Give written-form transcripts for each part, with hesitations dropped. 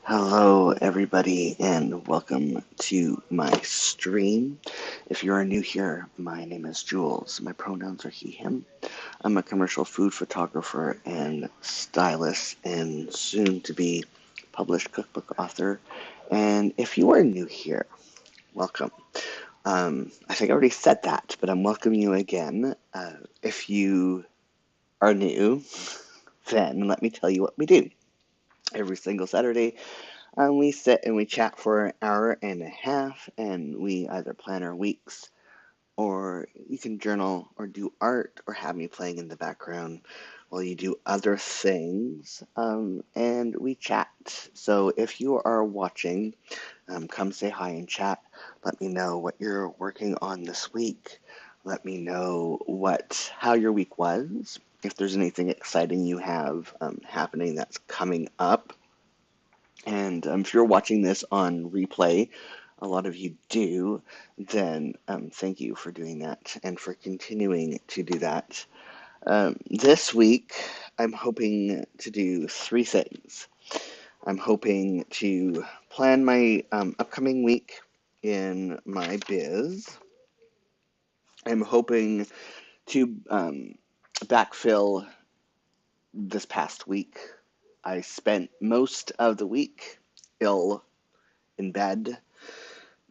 Hello, everybody, and welcome to my stream. If you are new here, my name is Jules. My pronouns are he, him. I'm a commercial food photographer and stylist, and soon to be published cookbook author. And if you are new here, welcome. I think I already said that, but I'm welcoming you again. If you are new, then let me tell you what we do. Every single Saturday, we sit and we chat for an hour and a half, and we either plan our weeks, or you can journal or do art, or have me playing in the background while you do other things, and we chat. So if you are watching, come say hi and chat. Let me know what you're working on this week. Let me know how your week was. If there's anything exciting you have happening that's coming up. And if you're watching this on replay, a lot of you do, then thank you for doing that and for continuing to do that. This week, I'm hoping to do three things. I'm hoping to plan my upcoming week in my biz. I'm hoping to backfill this past week. I spent most of the week ill in bed.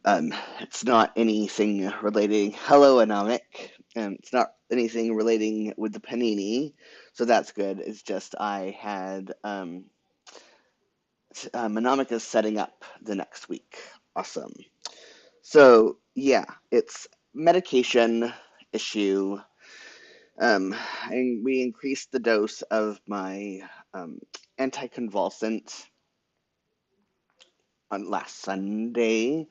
It's not anything relating. Hello, Anomic. It's not anything relating with the panini, so that's good. It's just I had Anomic is setting up the next week. Awesome. So yeah, it's medication issue. We increased the dose of my anticonvulsant on last Sunday,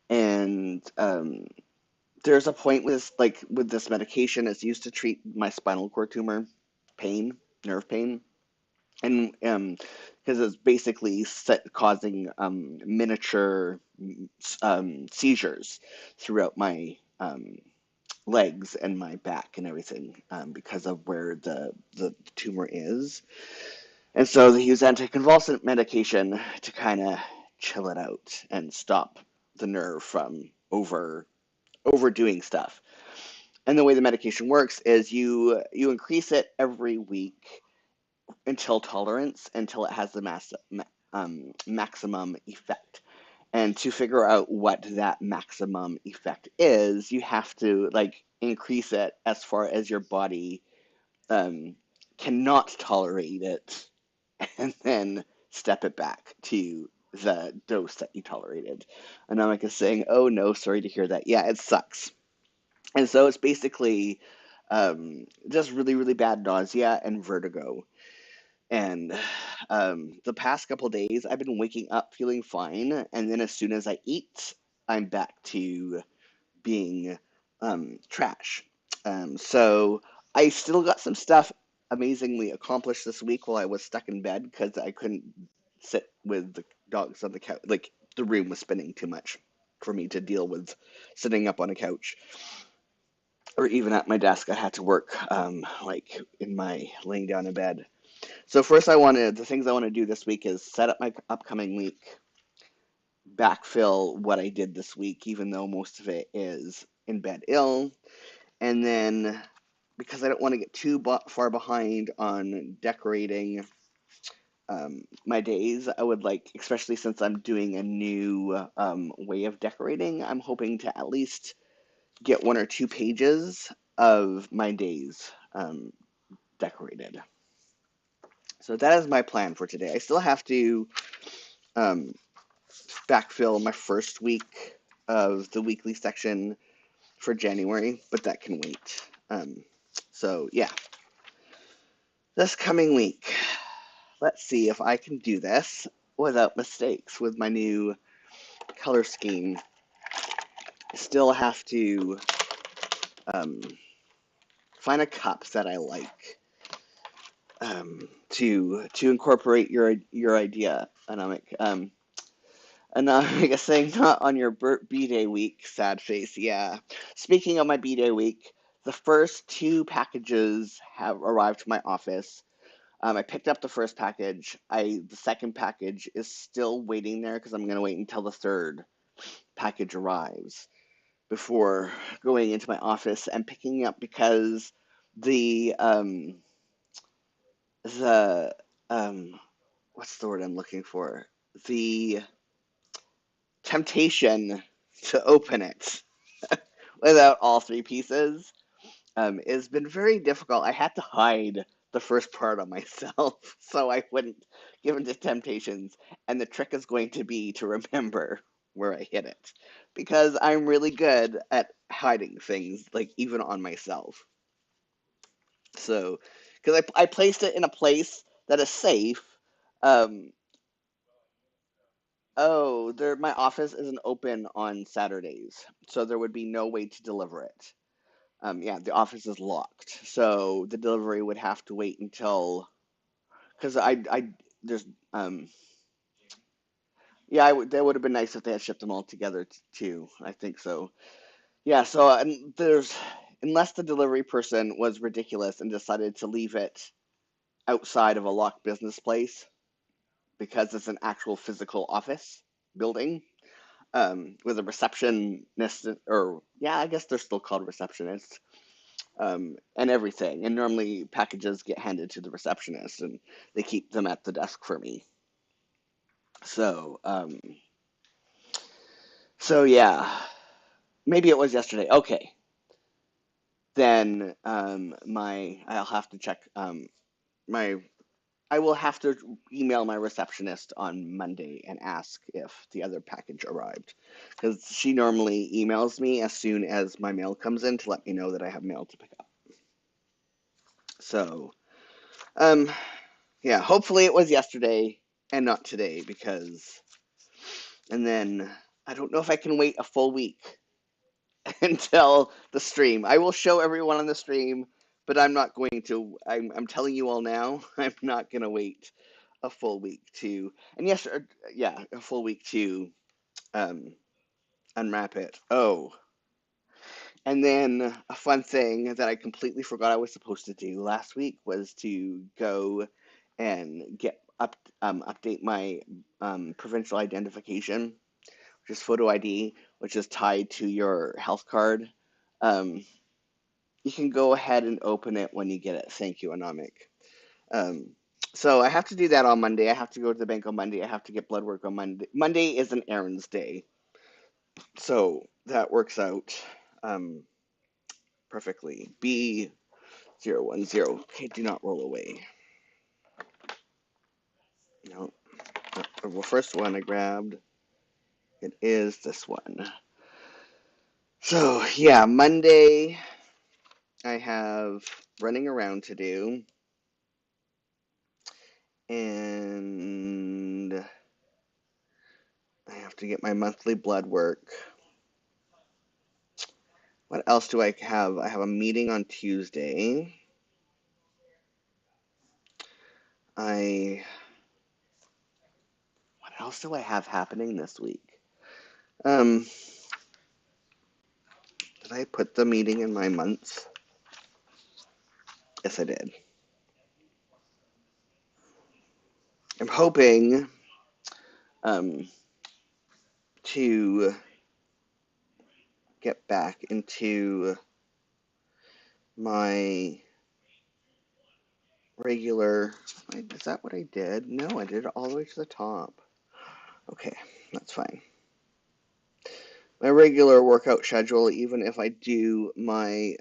and there's a point with this medication. It's used to treat my spinal cord tumor pain, nerve pain, and because it's basically causing miniature seizures throughout my legs and my back and everything, because of where the tumor is. And so they use anticonvulsant medication to kind of chill it out and stop the nerve from overdoing stuff. And the way the medication works is you increase it every week until tolerance, until it has the maximum effect. And to figure out what that maximum effect is, you have to increase it as far as your body um, cannot tolerate it, and then step it back to the dose that you tolerated. And Namik is saying, "Oh no, sorry to hear that. Yeah, it sucks." And so it's basically just really, really bad nausea and vertigo. And the past couple days, I've been waking up feeling fine, and then as soon as I eat, I'm back to being trash. So I still got some stuff amazingly accomplished this week while I was stuck in bed because I couldn't sit with the dogs on the couch. Like, the room was spinning too much for me to deal with sitting up on a couch, or even at my desk. I had to work in my laying down in bed. So first, the things I want to do this week is set up my upcoming week, backfill what I did this week, even though most of it is in bed ill, and then because I don't want to get too far behind on decorating my days, I would especially since I'm doing a new way of decorating, I'm hoping to at least get 1 or 2 pages of my days decorated. So that is my plan for today. I still have to um, backfill my first week of the weekly section for January, but that can wait. So yeah, this coming week, let's see if I can do this without mistakes with my new color scheme. I still have to um, find a cup that I like, to incorporate your idea, Anamik. And I guess saying not on your B-Day week, sad face. Yeah. Speaking of my B-Day week, the first 2 packages have arrived to my office. I picked up the first package. The second package is still waiting there because I'm going to wait until the third package arrives before going into my office and picking up because the the what's the word I'm looking for? The temptation to open it without all three pieces has been very difficult. I had to hide the first part of myself so I wouldn't give into temptations. And the trick is going to be to remember where I hid it because I'm really good at hiding things, like even on myself. So, because I placed it in a place that is safe. Um, oh, my office isn't open on Saturdays, so there would be no way to deliver it. Yeah, the office is locked, so the delivery would have to wait until because there's yeah, that would have been nice if they had shipped them all together too. I think so. Yeah, so and there's unless the delivery person was ridiculous and decided to leave it outside of a locked business place because it's an actual physical office building with a receptionist or yeah, I guess they're still called receptionists and everything. And normally packages get handed to the receptionist, and they keep them at the desk for me. So, so yeah, maybe it was yesterday. Okay, then I'll have to check my I will have to email my receptionist on Monday and ask if the other package arrived because she normally emails me as soon as my mail comes in to let me know that I have mail to pick up. So, um, yeah, hopefully it was yesterday and not today because, and then I don't know if I can wait a full week until the stream. I will show everyone on the stream, but I'm not going to. I'm telling you all now, I'm not going to wait a full week to, and yes, yeah, a full week to um, unwrap it. Oh, and then a fun thing that I completely forgot I was supposed to do last week was to go and update my provincial identification, which is photo ID, which is tied to your health card. Um, you can go ahead and open it when you get it. Thank you, Anomic. Um, so I have to do that on Monday. I have to go to the bank on Monday. I have to get blood work on Monday. Monday is an errands day, so that works out perfectly. B010. Okay, do not roll away. No, the first one I grabbed. It is this one. So yeah, Monday I have running around to do, and I have to get my monthly blood work. What else do I have? I have a meeting on Tuesday. I What else do I have happening this week? Um, did I put the meeting in my months? Yes, I did. I'm hoping um, to get back into my regular. Wait, is that what I did? No, I did it all the way to the top. Okay, that's fine. My regular workout schedule, even if I do my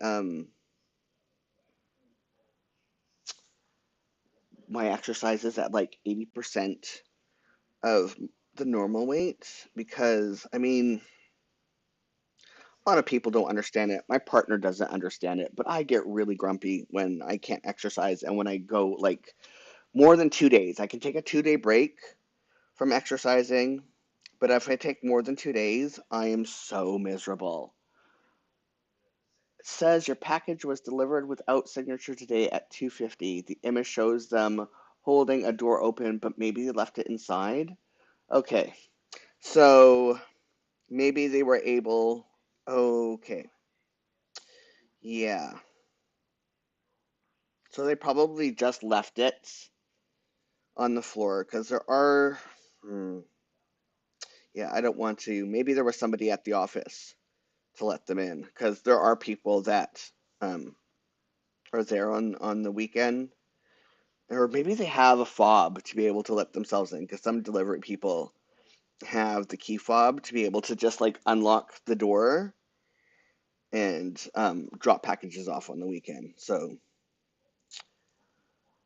exercises at like 80% of the normal weight, because I mean, a lot of people don't understand it. My partner doesn't understand it, but I get really grumpy when I can't exercise and when I go like more than 2 days. I can take a 2 day break from exercising, but if I take more than 2 days, I am so miserable. It says your package was delivered without signature today at 2:50. The image shows them holding a door open, but maybe they left it inside. Okay, so maybe they were able. Okay, yeah. So they probably just left it on the floor because there are. Hmm, yeah, I don't want to. Maybe there was somebody at the office to let them in because there are people that um, are there on the weekend, or maybe they have a fob to be able to let themselves in because some delivery people have the key fob to be able to just like unlock the door and drop packages off on the weekend. So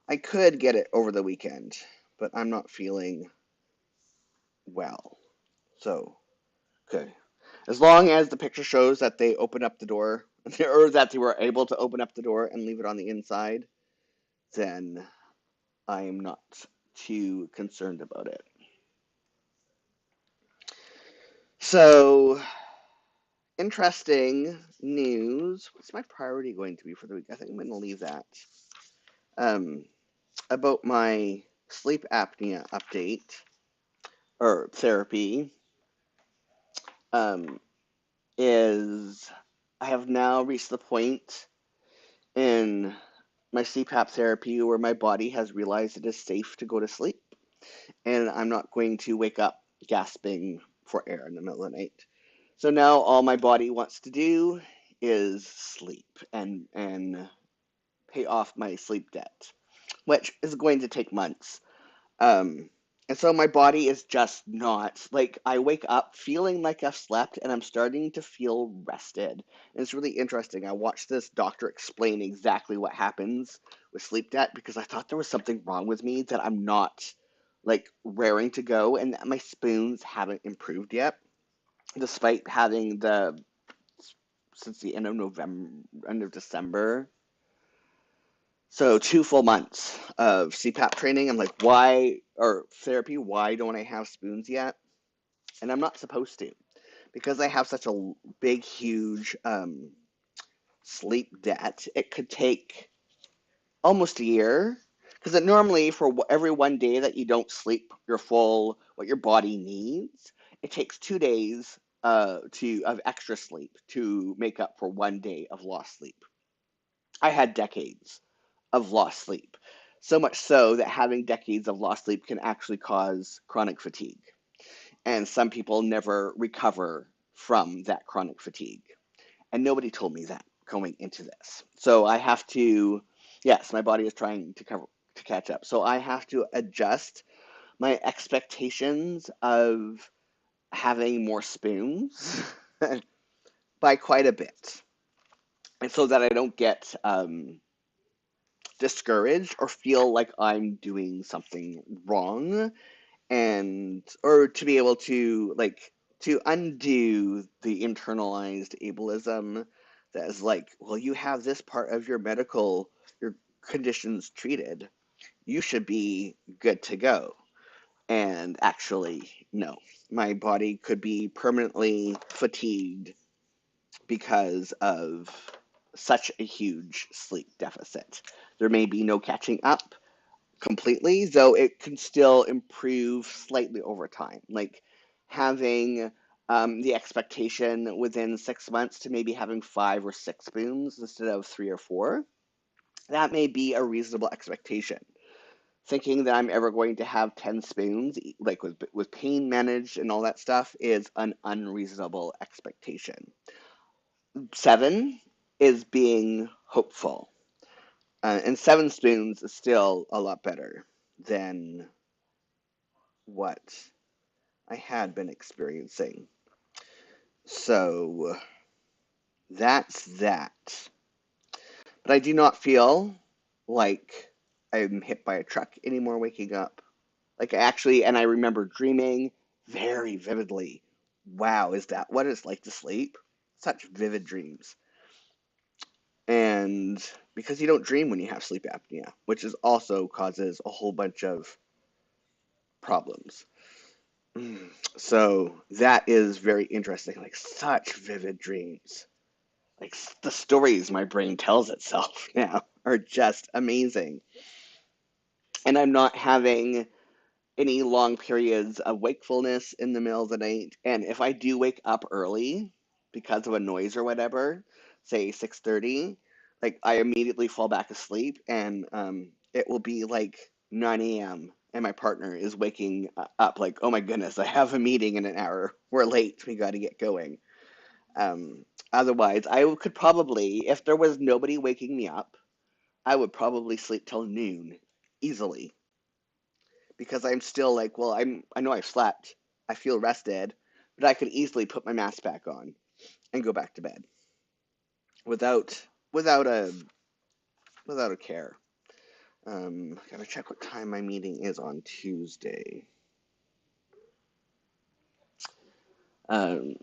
I could get it over the weekend, but I'm not feeling well. So, okay. As long as the picture shows that they open up the door, or that they were able to open up the door and leave it on the inside, then I am not too concerned about it. So, interesting news. What's my priority going to be for the week? I think I'm going to leave that. Um, about my sleep apnea update or therapy, um, is I have now reached the point in my CPAP therapy where my body has realized it is safe to go to sleep, and I'm not going to wake up gasping for air in the middle of the night. So now all my body wants to do is sleep and pay off my sleep debt, which is going to take months. Um, and so my body is just not like I wake up feeling like I've slept and I'm starting to feel rested. And it's really interesting. I watched this doctor explain exactly what happens with sleep debt because I thought there was something wrong with me that I'm not like raring to go and that my spoons haven't improved yet, despite having the since the end of November, end of December. So 2 full months of CPAP training. I'm like, why, or therapy, why don't I have spoons yet? And I'm not supposed to because I have such a big, huge sleep debt. It could take almost a year because it normally for every 1 day that you don't sleep your full what your body needs, it takes 2 days to of extra sleep to make up for 1 day of lost sleep. I had decades of lost sleep. So much so that having decades of lost sleep can actually cause chronic fatigue. And some people never recover from that chronic fatigue. And nobody told me that going into this. So I have to, yes, my body is trying to catch up. So I have to adjust my expectations of having more spoons by quite a bit. And so that I don't get discouraged or feel like I'm doing something wrong, and or to be able to like to undo the internalized ableism that is like, well, you have this part of your conditions treated, you should be good to go. And actually, no, my body could be permanently fatigued because of such a huge sleep deficit. There may be no catching up completely, though it can still improve slightly over time. Like having the expectation within 6 months to maybe having 5 or 6 spoons instead of 3 or 4. That may be a reasonable expectation. Thinking that I'm ever going to have 10 spoons, like with pain managed and all that stuff, is an unreasonable expectation. 7 is being hopeful. And 7 spoons is still a lot better than what I had been experiencing. So that's that. But I do not feel like I'm hit by a truck anymore waking up. Like and I remember dreaming very vividly. Wow, is that what it's like to sleep? Such vivid dreams. And because you don't dream when you have sleep apnea, which is also causes a whole bunch of problems. So that is very interesting. Like such vivid dreams. Like the stories my brain tells itself now are just amazing. And I'm not having any long periods of wakefulness in the middle of the night. And if I do wake up early because of a noise or whatever, say 6:30, like I immediately fall back asleep, and it will be like 9 a.m. and my partner is waking up like, oh my goodness, I have a meeting in an hour. We're late. We got to get going. Otherwise, I could probably, if there was nobody waking me up, I would probably sleep till noon easily because I'm still like, well, I know I've slept. I feel rested, but I could easily put my mask back on and go back to bed without without a without a care. Gotta check what time my meeting is on Tuesday. Um,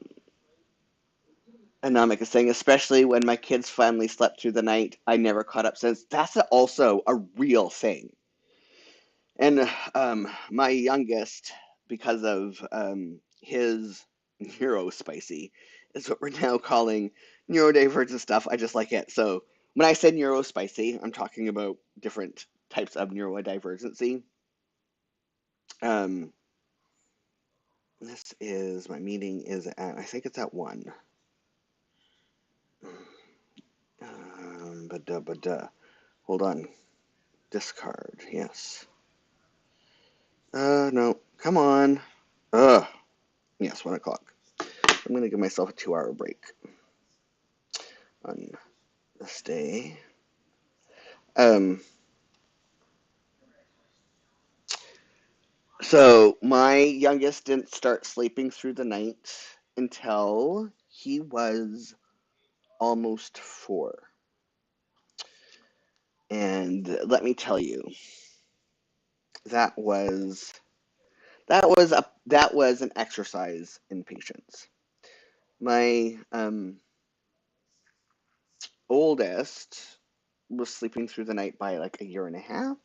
Anamika is saying, especially when my kids finally slept through the night, I never caught up since. That's also a real thing. And my youngest, because of his neurospicy, is what we're now calling neurodivergent stuff. I just like it. So when I said neurospicy, I'm talking about different types of neurodivergency. Um, this is my meeting is at, I think it's at 1. Hold on. Discard. Yes. No. Come on. Yes, 1 o'clock. I'm gonna give myself a 2-hour break on this day. So my youngest didn't start sleeping through the night until he was almost 4. And let me tell you, that was that was an exercise in patience. My oldest was sleeping through the night by like a year and a half,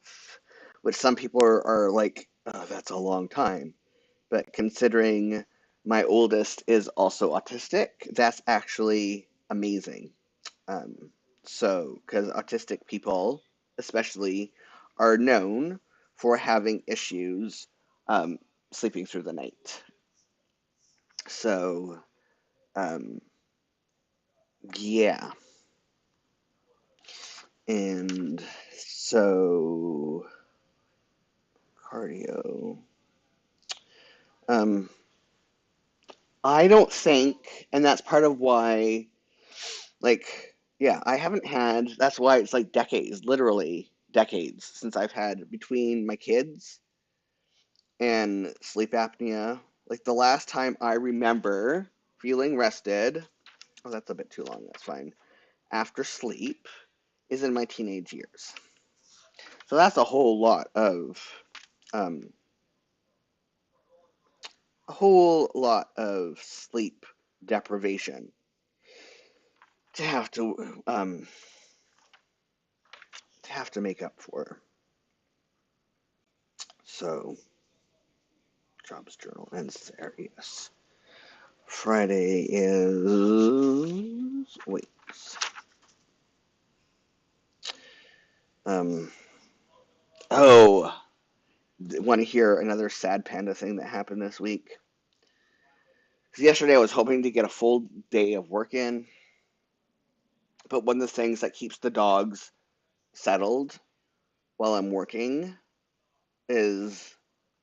which some people are like, oh, that's a long time. But considering my oldest is also autistic, that's actually amazing. Um, because autistic people, especially, are known for having issues um, sleeping through the night. So, um, yeah. And so, cardio. Um, I don't think, and that's part of why, like, yeah, I haven't had, that's why it's like decades, literally decades, since I've had between my kids and sleep apnea. Like, the last time I remember feeling rested, oh, that's a bit too long, that's fine, after sleep is in my teenage years. So that's um, a whole lot of sleep deprivation to have to make up for. So, jobs journal ends there. Yes. Friday is wait. Um. Oh, want to hear another sad panda thing that happened this week? Because yesterday I was hoping to get a full day of work in, but one of the things that keeps the dogs settled while I'm working is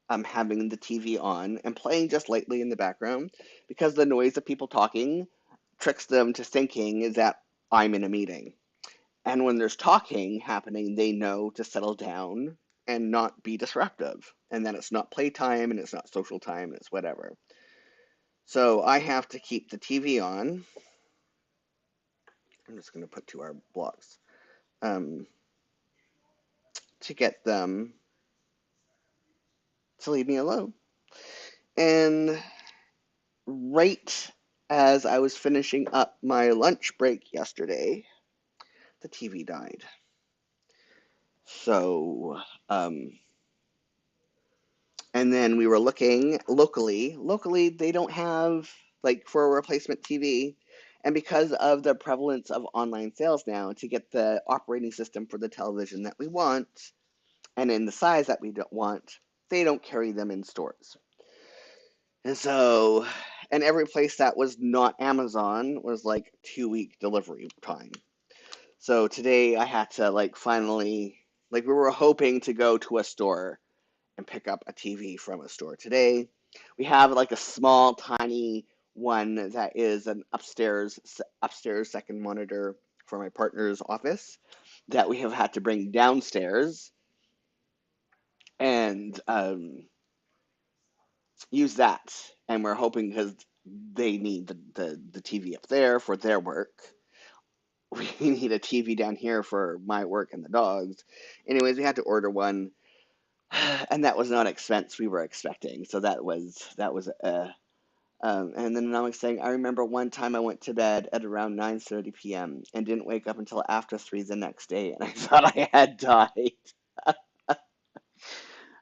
I'm having the TV on and playing just lightly in the background because the noise of people talking tricks them to thinking that I'm in a meeting. And when there's talking happening, they know to settle down and not be disruptive. And then it's not playtime and it's not social time, it's whatever. So I have to keep the TV on. I'm just going to put 2-hour blocks um, to get them to leave me alone. And right as I was finishing up my lunch break yesterday, the TV died. So, and then we were looking locally. Locally, they don't have, like, for a replacement TV. And because of the prevalence of online sales now, to get the operating system for the television that we want and in the size that we don't want, they don't carry them in stores. And so, and every place that was not Amazon was like 2-week delivery time. So today I had to like finally, like we were hoping to go to a store and pick up a TV from a store. Today we have like a small, tiny one that is an upstairs second monitor for my partner's office that we have had to bring downstairs and use that. And we're hoping because they need the TV up there for their work. We need a TV down here for my work and the dogs. Anyways, we had to order one, and that was not expense we were expecting. So that was and then I'm saying I remember one time I went to bed at around 9:30 p.m. and didn't wake up until after 3 the next day, and I thought I had died.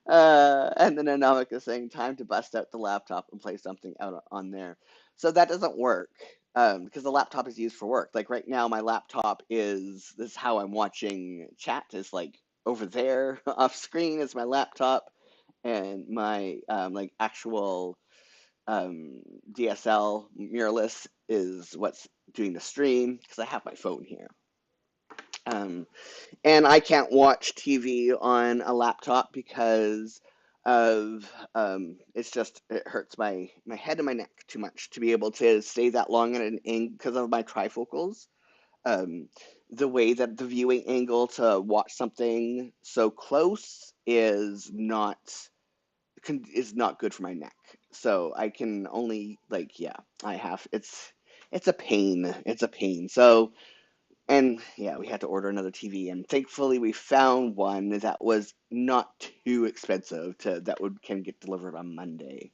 And then Anomik is saying time to bust out the laptop and play something out on there. So that doesn't work because the laptop is used for work. Like right now, my laptop is this is how I'm watching chat is like over there off screen is my laptop, and my like actual DSL mirrorless is what's doing the stream because I have my phone here. Um, and I can't watch TV on a laptop because of it's just it hurts my head and my neck too much to be able to stay that long at an angle because of my trifocals. Um, the way that the viewing angle to watch something so close is not good for my neck. So I can only like yeah, I have it's a pain. It's a pain. So and yeah, we had to order another TV, and thankfully we found one that was not too expensive to that would can get delivered on Monday.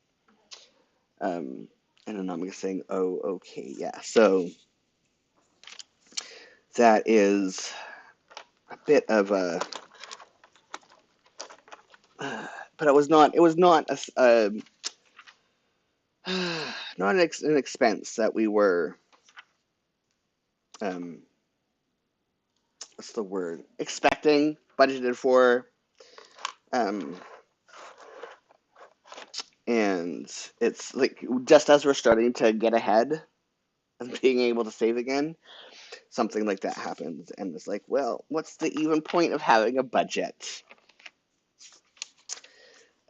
Um, and then I'm saying, oh, okay, yeah. So that is a bit of a, but it was not. It was not not an expense that we were. Um, what's the word? Expecting, budgeted for. Um, and it's like just as we're starting to get ahead and being able to save again, something like that happens. And it's like, well, what's the even point of having a budget?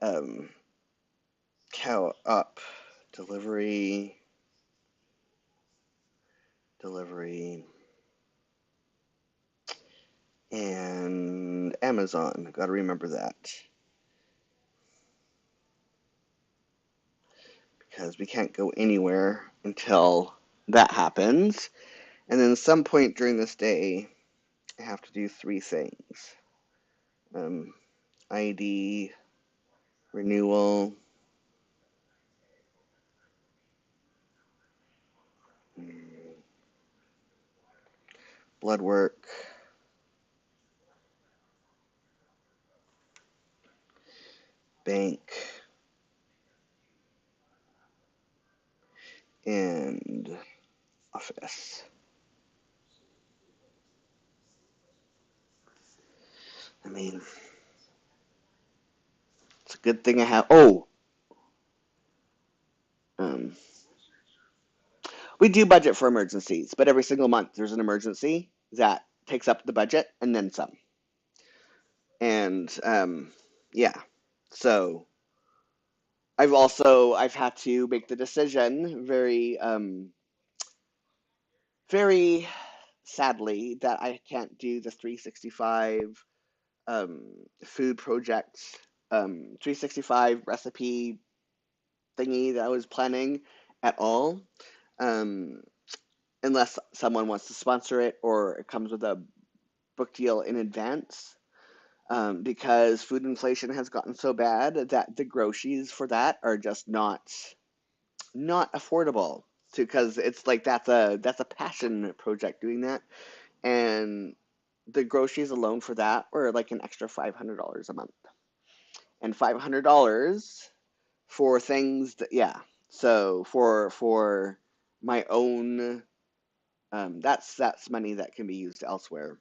Um, cow up, delivery, delivery, and Amazon. Got to remember that because we can't go anywhere until that happens. And then at some point during this day, I have to do three things. ID, renewal, blood work, bank, and office. I mean, it's a good thing I have. Oh, um, we do budget for emergencies, but every single month there's an emergency that takes up the budget and then some. And yeah, so I've had to make the decision very sadly that I can't do the 365 food project 365 recipe thingy that I was planning at all, um, unless someone wants to sponsor it or it comes with a book deal in advance. Because food inflation has gotten so bad that the groceries for that are just not affordable. Because it's like that's a passion project doing that, and the groceries alone for that were like an extra $500 a month, and $500 for things that yeah. So for my own that's money that can be used elsewhere.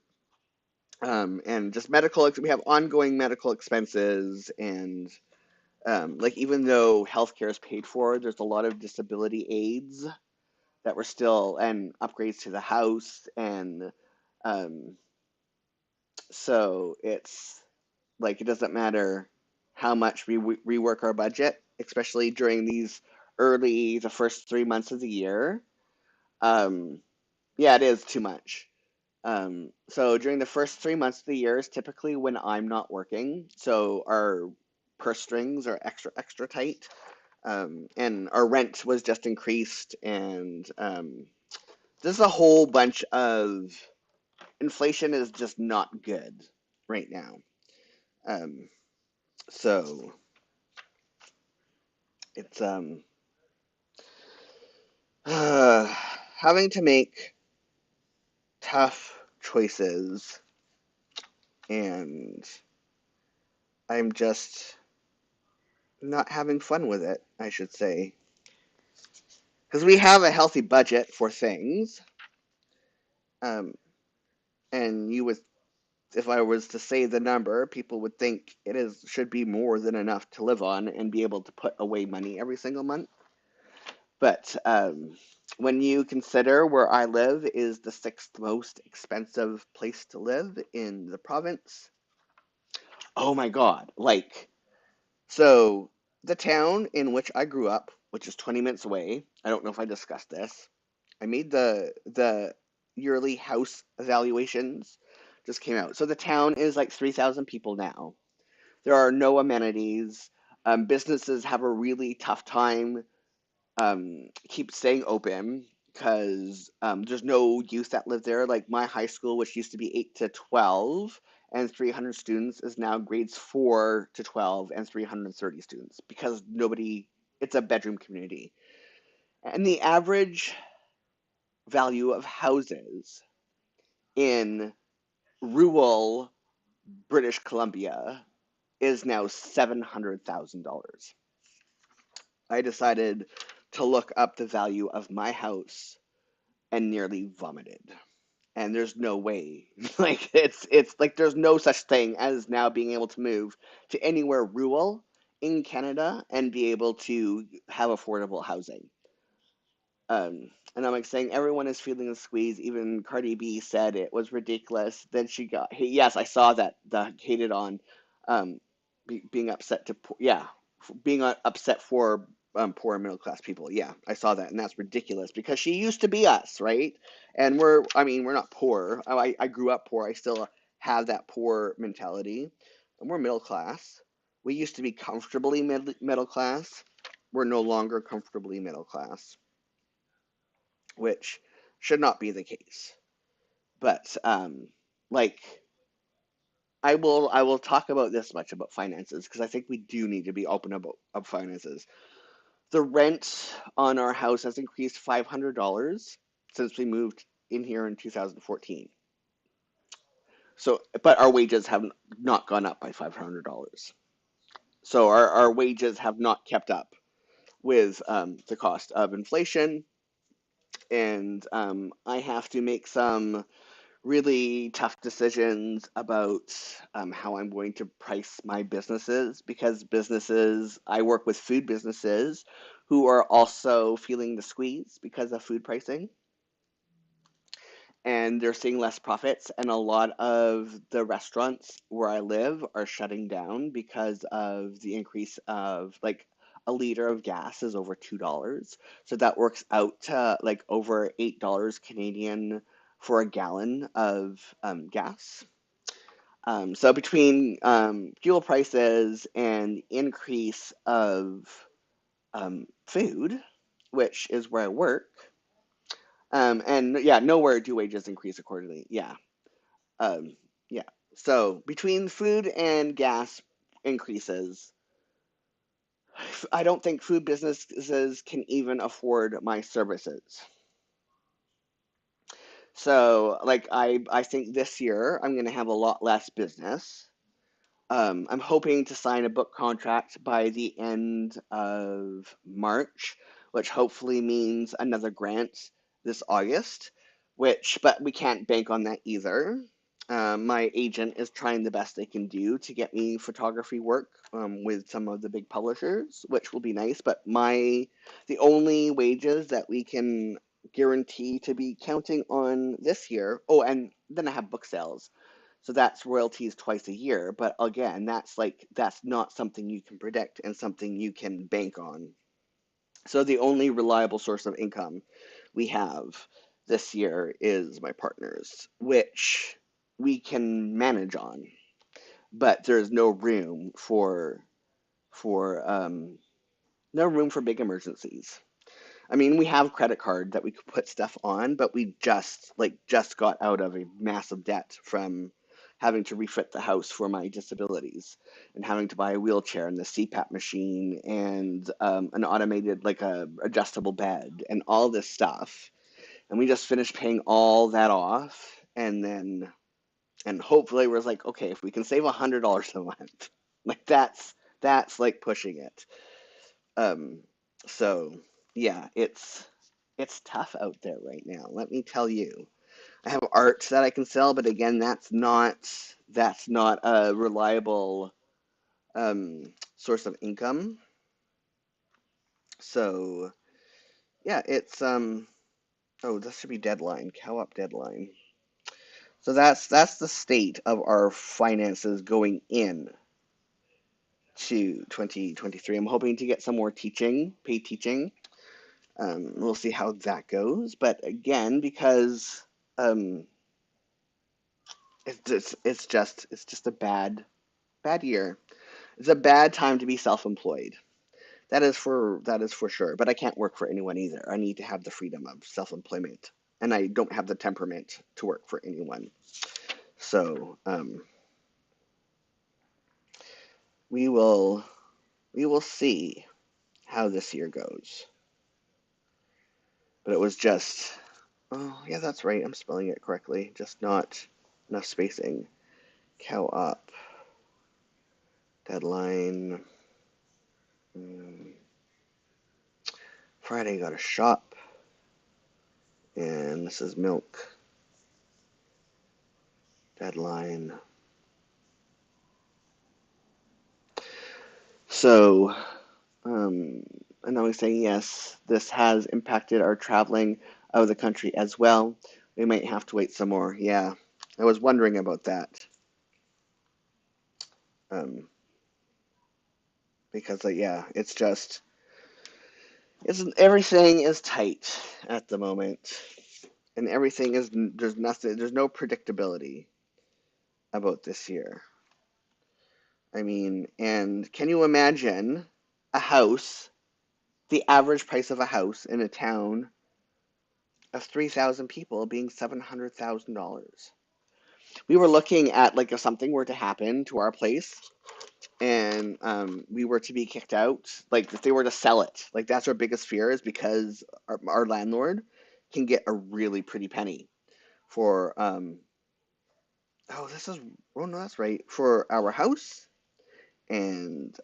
And just we have ongoing medical expenses and like even though healthcare is paid for, there's a lot of disability aids that we're still and upgrades to the house and Um, so it's like it doesn't matter how much we rework our budget, especially during the first 3 months of the year. Um, yeah, it is too much. So during the first 3 months of the year is typically when I'm not working, so our purse strings are extra tight. And our rent was just increased, and there's a whole bunch of inflation is just not good right now. Um, so it's having to make tough choices, and I'm just not having fun with it, I should say. Because we have a healthy budget for things, um, and if I was to say the number, people would think should be more than enough to live on and be able to put away money every single month. But when you consider where I live is the sixth most expensive place to live in the province, oh my God. So the town in which I grew up, which is 20 minutes away, I don't know if I discussed this. I made the yearly house evaluations just came out. So the town is like 3,000 people now. There are no amenities. Businesses have a really tough time keep staying open because there's no youth that live there. Like my high school, which used to be 8 to 12 and 300 students, is now grades 4 to 12 and 330 students because it's a bedroom community. And the average value of houses in rural British Columbia is now $700,000. I decided to look up the value of my house and nearly vomited. And there's no way, like it's like there's no such thing as now being able to move to anywhere rural in Canada and be able to have affordable housing. And I'm like saying everyone is feeling the squeeze. Even Cardi B said it was ridiculous. Then she got, hey, yes, I saw that the hated on, being upset yeah, being upset for poor and middle class people. Yeah, I saw that, and that's ridiculous because she used to be us, right? And I mean, we're not poor. I grew up poor. I still have that poor mentality, and we're middle class. We used to be comfortably middle class. We're no longer comfortably middle class, which should not be the case. But like I will talk about this much about finances because I think we do need to be open about finances. The rent on our house has increased $500 since we moved in here in 2014. So, but our wages have not gone up by $500. So our wages have not kept up with the cost of inflation, and I have to make some really tough decisions about how I'm going to price my businesses because I work with food businesses who are also feeling the squeeze because of food pricing, and they're seeing less profits. And a lot of the restaurants where I live are shutting down because of the increase of like a liter of gas is over $2. So that works out to like over $8 Canadian for a gallon of gas. So between fuel prices and increase of food, which is where I work, and yeah, nowhere do wages increase accordingly. Yeah, um, yeah. So between food and gas increases, I don't think food businesses can even afford my services. So like I think this year I'm going to have a lot less business. I'm hoping to sign a book contract by the end of March, which hopefully means another grant this August, but we can't bank on that either. My agent is trying the best they can do to get me photography work with some of the big publishers, which will be nice. But the only wages that we can guarantee to be counting on this year. Oh, and then I have book sales. So that's royalties twice a year. But again, that's not something you can predict and something you can bank on. So the only reliable source of income we have this year is my partner's, which we can manage on, but there's for no room for big emergencies. I mean, we have credit card that we could put stuff on, but we just got out of a massive debt from having to refit the house for my disabilities and having to buy a wheelchair and the CPAP machine and an automated a adjustable bed and all this stuff. And we just finished paying all that off, and hopefully we're like, okay, if we can save $100 a month, that's like pushing it. Um, so yeah, it's tough out there right now. Let me tell you. I have art that I can sell, but again, that's not a reliable source of income. So yeah, it's oh, this should be deadline, co-op deadline. So that's the state of our finances going in to 2023. I'm hoping to get some more paid teaching. We'll see how that goes. But again, because um, it's just a bad year. It's a bad time to be self-employed. That is for sure. But I can't work for anyone either. I need to have the freedom of self-employment, and I don't have the temperament to work for anyone. So we will we will see how this year goes. But it was just, oh yeah, that's right. I'm spelling it correctly. Just not enough spacing. Cow up. Deadline. Mm, Friday got a shop. And this is milk. Deadline. So, um, and I was saying, yes, this has impacted our traveling out of the country as well. We might have to wait some more. Yeah, I was wondering about that. Um, because, yeah, everything is tight at the moment, and there's no predictability about this year. I mean, and can you imagine a house, the average price of a house in a town of 3,000 people being $700,000? We were looking at like if something were to happen to our place and we were to be kicked out, like if they were to sell it, like that's our biggest fear is because our landlord can get a really pretty penny for oh this is oh no that's right for our house, and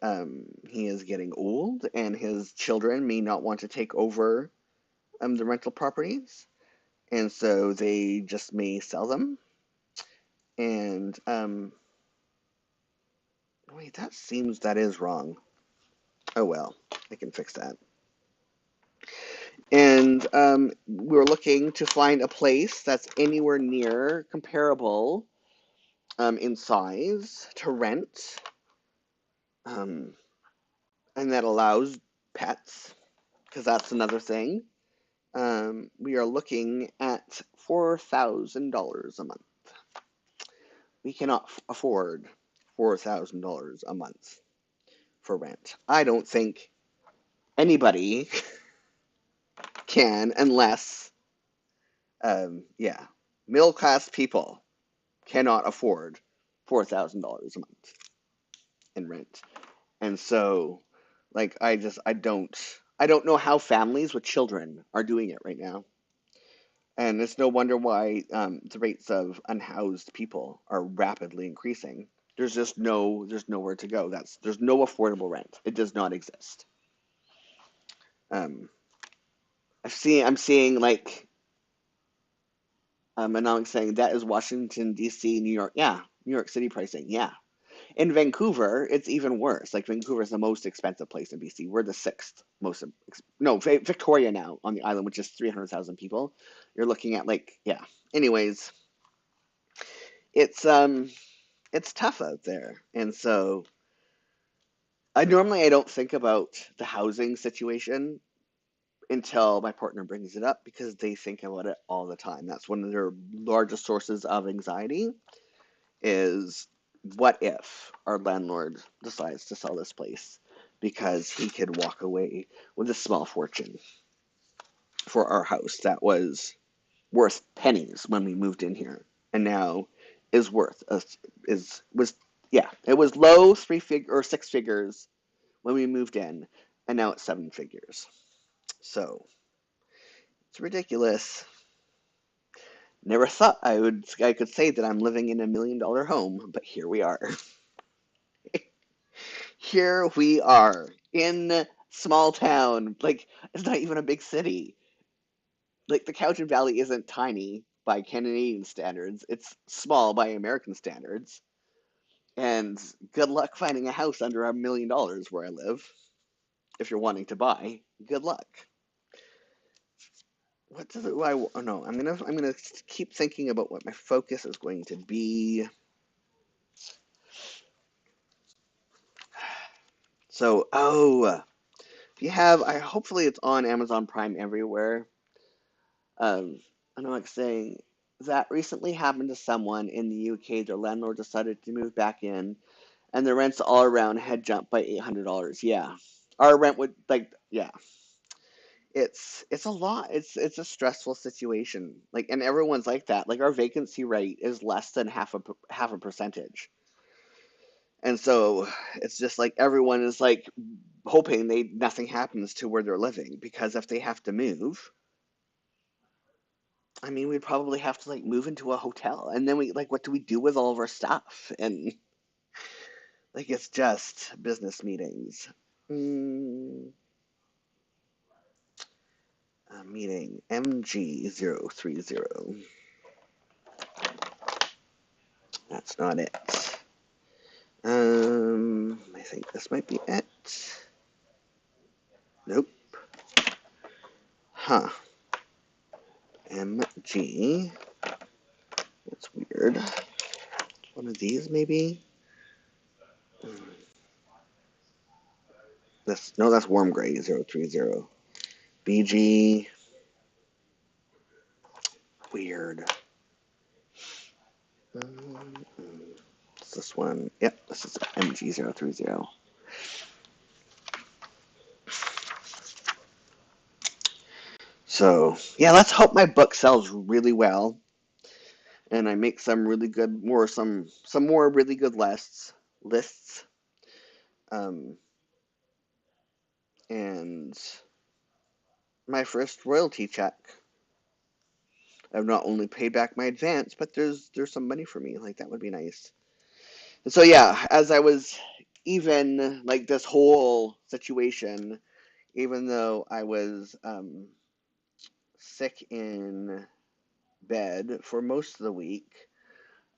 he is getting old and his children may not want to take over the rental properties, and so they just may sell them. And wait, that is wrong. Oh well, I can fix that. And we're looking to find a place that's anywhere near comparable in size to rent, um, and that allows pets, because that's another thing. We are looking at $4,000 a month. We cannot afford $4,000 a month for rent. I don't think anybody can, unless, yeah, middle class people cannot afford $4,000 a month in rent. And so, like, I don't know how families with children are doing it right now. And it's no wonder why the rates of unhoused people are rapidly increasing. There's nowhere to go. There's no affordable rent. It does not exist. Um, I'm seeing like, and now I'm saying that is Washington D.C., New York. Yeah, New York City pricing. Yeah, in Vancouver, it's even worse. Like Vancouver is the most expensive place in BC. We're the sixth most. No, Victoria now on the island, which is 300,000 people. You're looking at like, yeah. Anyways, it's it's tough out there. And so I don't think about the housing situation until my partner brings it up because they think about it all the time. That's one of their largest sources of anxiety is what if our landlord decides to sell this place because he could walk away with a small fortune for our house that was worth pennies when we moved in here and now is worth a, is was yeah, it was low six figures when we moved in and now it's seven figures. So it's ridiculous. Never thought I could say that I'm living in $1 million home, but here we are. Here we are in small town. Like it's not even a big city. Like the Cowichan Valley isn't tiny by Canadian standards. It's small by American standards. And good luck finding a house under $1 million where I live. If you're wanting to buy, good luck. What does it? Why? Oh no, I'm gonna keep thinking about what my focus is going to be. So, if you have, I hopefully it's on Amazon Prime everywhere. I know, like saying that recently happened to someone in the UK. Their landlord decided to move back in, and the rents all around had jumped by $800. Yeah, our rent would yeah. It's a lot. It's a stressful situation. Like, and everyone's like that. Like, our vacancy rate is less than half a percentage, and so it's just like everyone is like hoping nothing happens to where they're living because if they have to move, I mean, we'd probably have to like move into a hotel, and then we like, what do we do with all of our stuff? And like, it's just business meetings. Mm, meeting MG030. That's not it. I think this might be it. Nope. Huh. MG. That's weird. One of these, maybe? That's Warm Gray 030. BG. Weird. It's this one. Yep, this is MG030. So, yeah, let's hope my book sells really well and I make some really good some more really good lists um and my first royalty check. I've not only paid back my advance, but there's some money for me. Like that would be nice. And so yeah, as I was even like this whole situation, even though I was sick in bed for most of the week,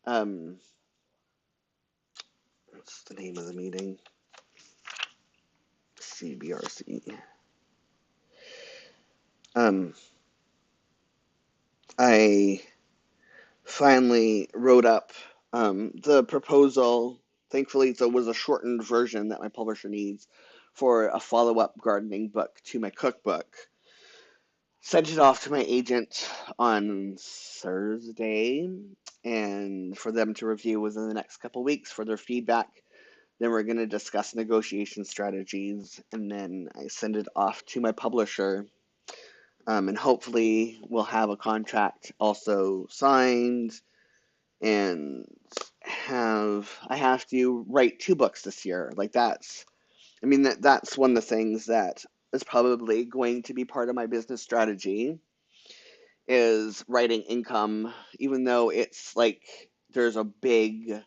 um, what's the name of the meeting? CBRC. Um, I finally wrote up the proposal. Thankfully, it was a shortened version that my publisher needs for a follow-up gardening book to my cookbook. Sent it off to my agent on Thursday, and for them to review within the next couple weeks for their feedback. Then we're going to discuss negotiation strategies, and then I send it off to my publisher, and hopefully we'll have a contract also signed and I have to write two books this year. Like that's one of the things that is probably going to be part of my business strategy is writing income, even though it's like there's a big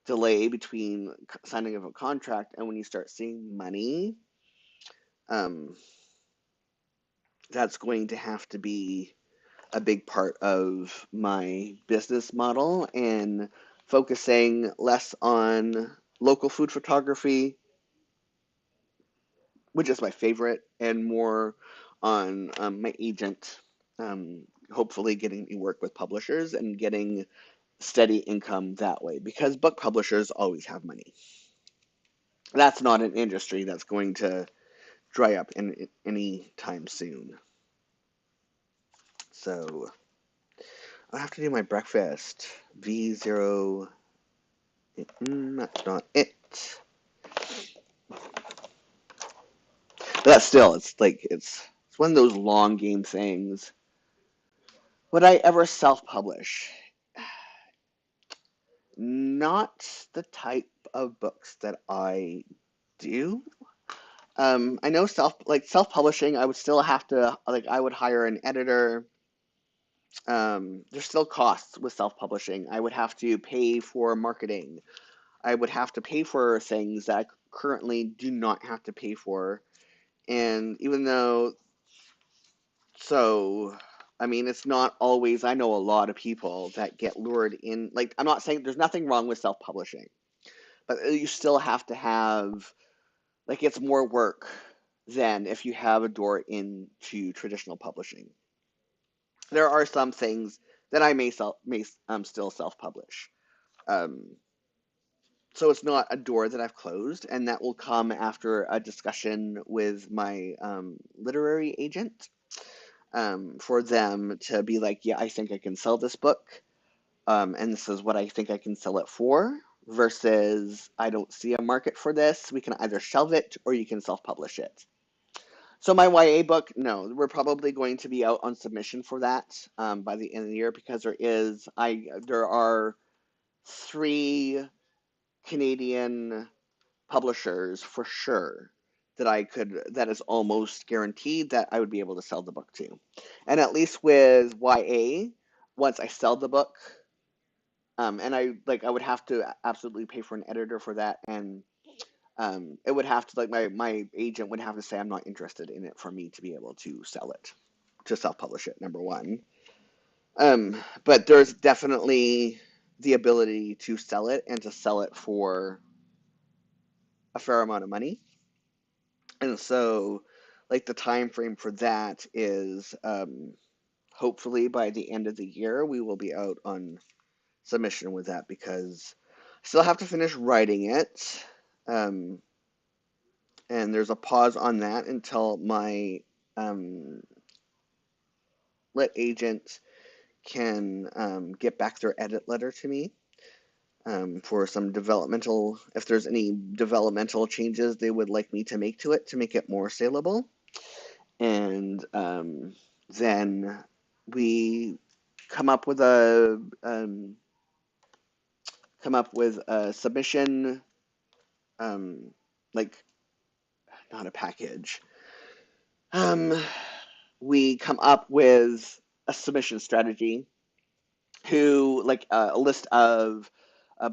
delay between signing of a contract and when you start seeing money. Um, that's going to have to be a big part of my business model and focusing less on local food photography, which is my favorite, and more on my agent, hopefully getting me work with publishers and getting steady income that way, because book publishers always have money. That's not an industry that's going to dry up in any time soon. So I have to do my breakfast. V0. That's not it. But that's still, it's like, it's one of those long game things. Would I ever self-publish? Not the type of books that I do. I know self-publishing, I would still have to, like, I would hire an editor. There's still costs with self-publishing. I would have to pay for marketing. I would have to pay for things that I currently do not have to pay for. And even though, so, I mean, it's not always, I know a lot of people that get lured in. Like, I'm not saying there's nothing wrong with self-publishing, but you still have to have, like, it's more work than if you have a door into traditional publishing. There are some things that I may still self-publish. Um, so it's not a door that I've closed, and that will come after a discussion with my literary agent, for them to be like, yeah, I think I can sell this book, and this is what I think I can sell it for, versus I don't see a market for this. We can either shelve it or you can self-publish it. So my YA book, no, we're probably going to be out on submission for that by the end of the year, because there are 3 Canadian publishers for sure that is almost guaranteed that I would be able to sell the book to. And at least with YA, once I sell the book, and I would have to absolutely pay for an editor for that, and it would have to, like, my agent would have to say I'm not interested in it for me to be able to sell it, to self-publish it, number one. But there's definitely the ability to sell it, and to sell it for a fair amount of money. And so, like, the time frame for that is, hopefully by the end of the year, we will be out on submission with that, because I still have to finish writing it. Um, and there's a pause on that until my lit agent can get back their edit letter to me, for some developmental, if there's any developmental changes they would like me to make to it to make it more saleable. And then we come up with a submission, like, not a package. Um, we come up with a submission strategy, like, a list of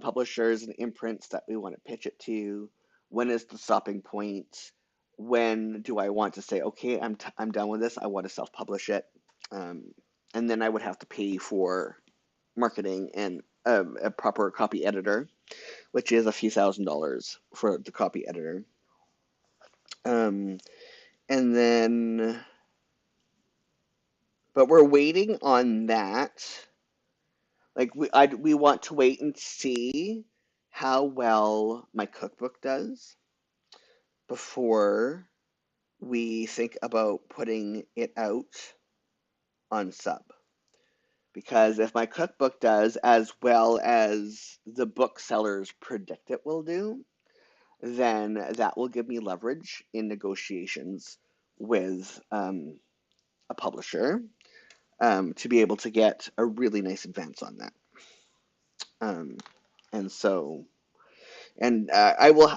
publishers and imprints that we want to pitch it to. When is the stopping point? When do I want to say, okay, I'm done with this, I want to self-publish it? Um, and then I would have to pay for marketing and a proper copy editor, which is a few $1,000s for the copy editor. Um, and then, but we're waiting on that. Like, we want to wait and see how well my cookbook does before we think about putting it out on sub. Because if my cookbook does as well as the booksellers predict it will do, then that will give me leverage in negotiations with a publisher, to be able to get a really nice advance on that. Um, and so, and I will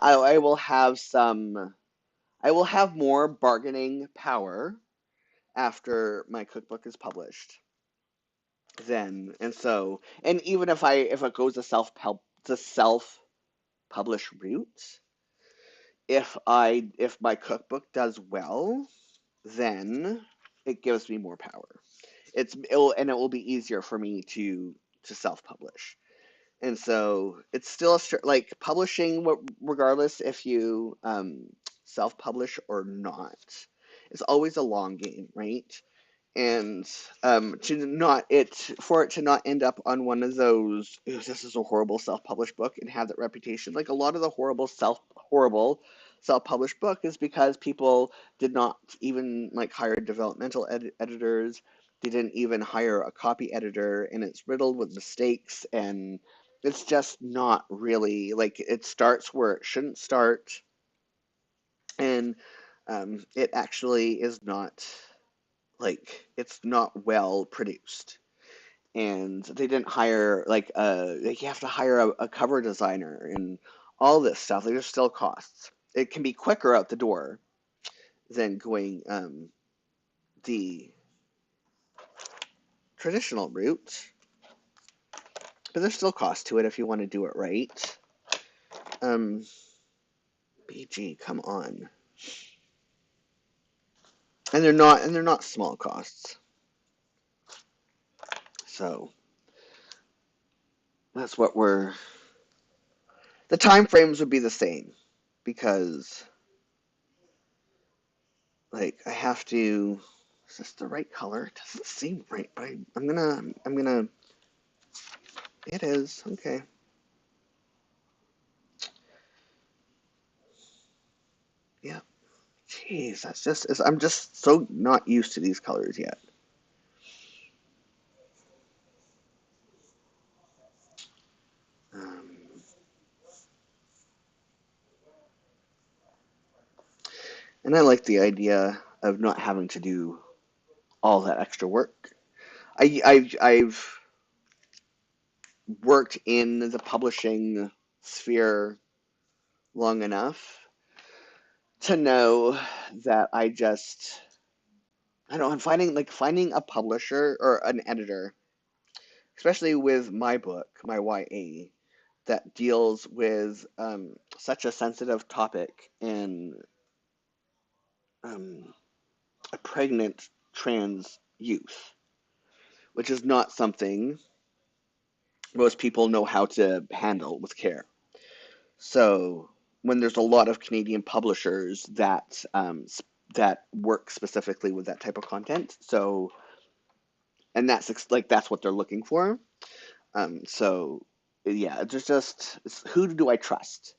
have more bargaining power after my cookbook is published. Then, and so, and even if it goes the self publish route, if my cookbook does well, then it gives me more power. It will be easier for me to self-publish. And so it's still like publishing, regardless if you self-publish or not. It's always a long game, right? And to not it for it to not end up on one of those, "Ew, this is a horrible self-published book," and have that reputation. Like a lot of the horrible self-published book is because people did not even like hire developmental editors. They didn't even hire a copy editor, and it's riddled with mistakes, and it's just not really like it starts where it shouldn't start, and it actually is not like it's not well produced. And they didn't hire like you have to hire a cover designer and all this stuff. There's still costs. It can be quicker out the door than going the traditional route, but there's still cost to it if you want to do it right. um BG, come on. And they're not small costs, so that's what we're the time frames would be the same, because like I have to. Is this the right color? It doesn't seem right, but I'm gonna. It is okay. Yeah. Jeez, I'm just so not used to these colors yet. Um, and I like the idea of not having to do all that extra work. I've worked in the publishing sphere long enough to know that I don't know, I'm finding a publisher or an editor, especially with my book, my YA, that deals with such a sensitive topic and um, a pregnant trans youth, which is not something most people know how to handle with care. So when there's a lot of Canadian publishers that work specifically with that type of content, so and that's what they're looking for. So yeah, there's just who do I trust?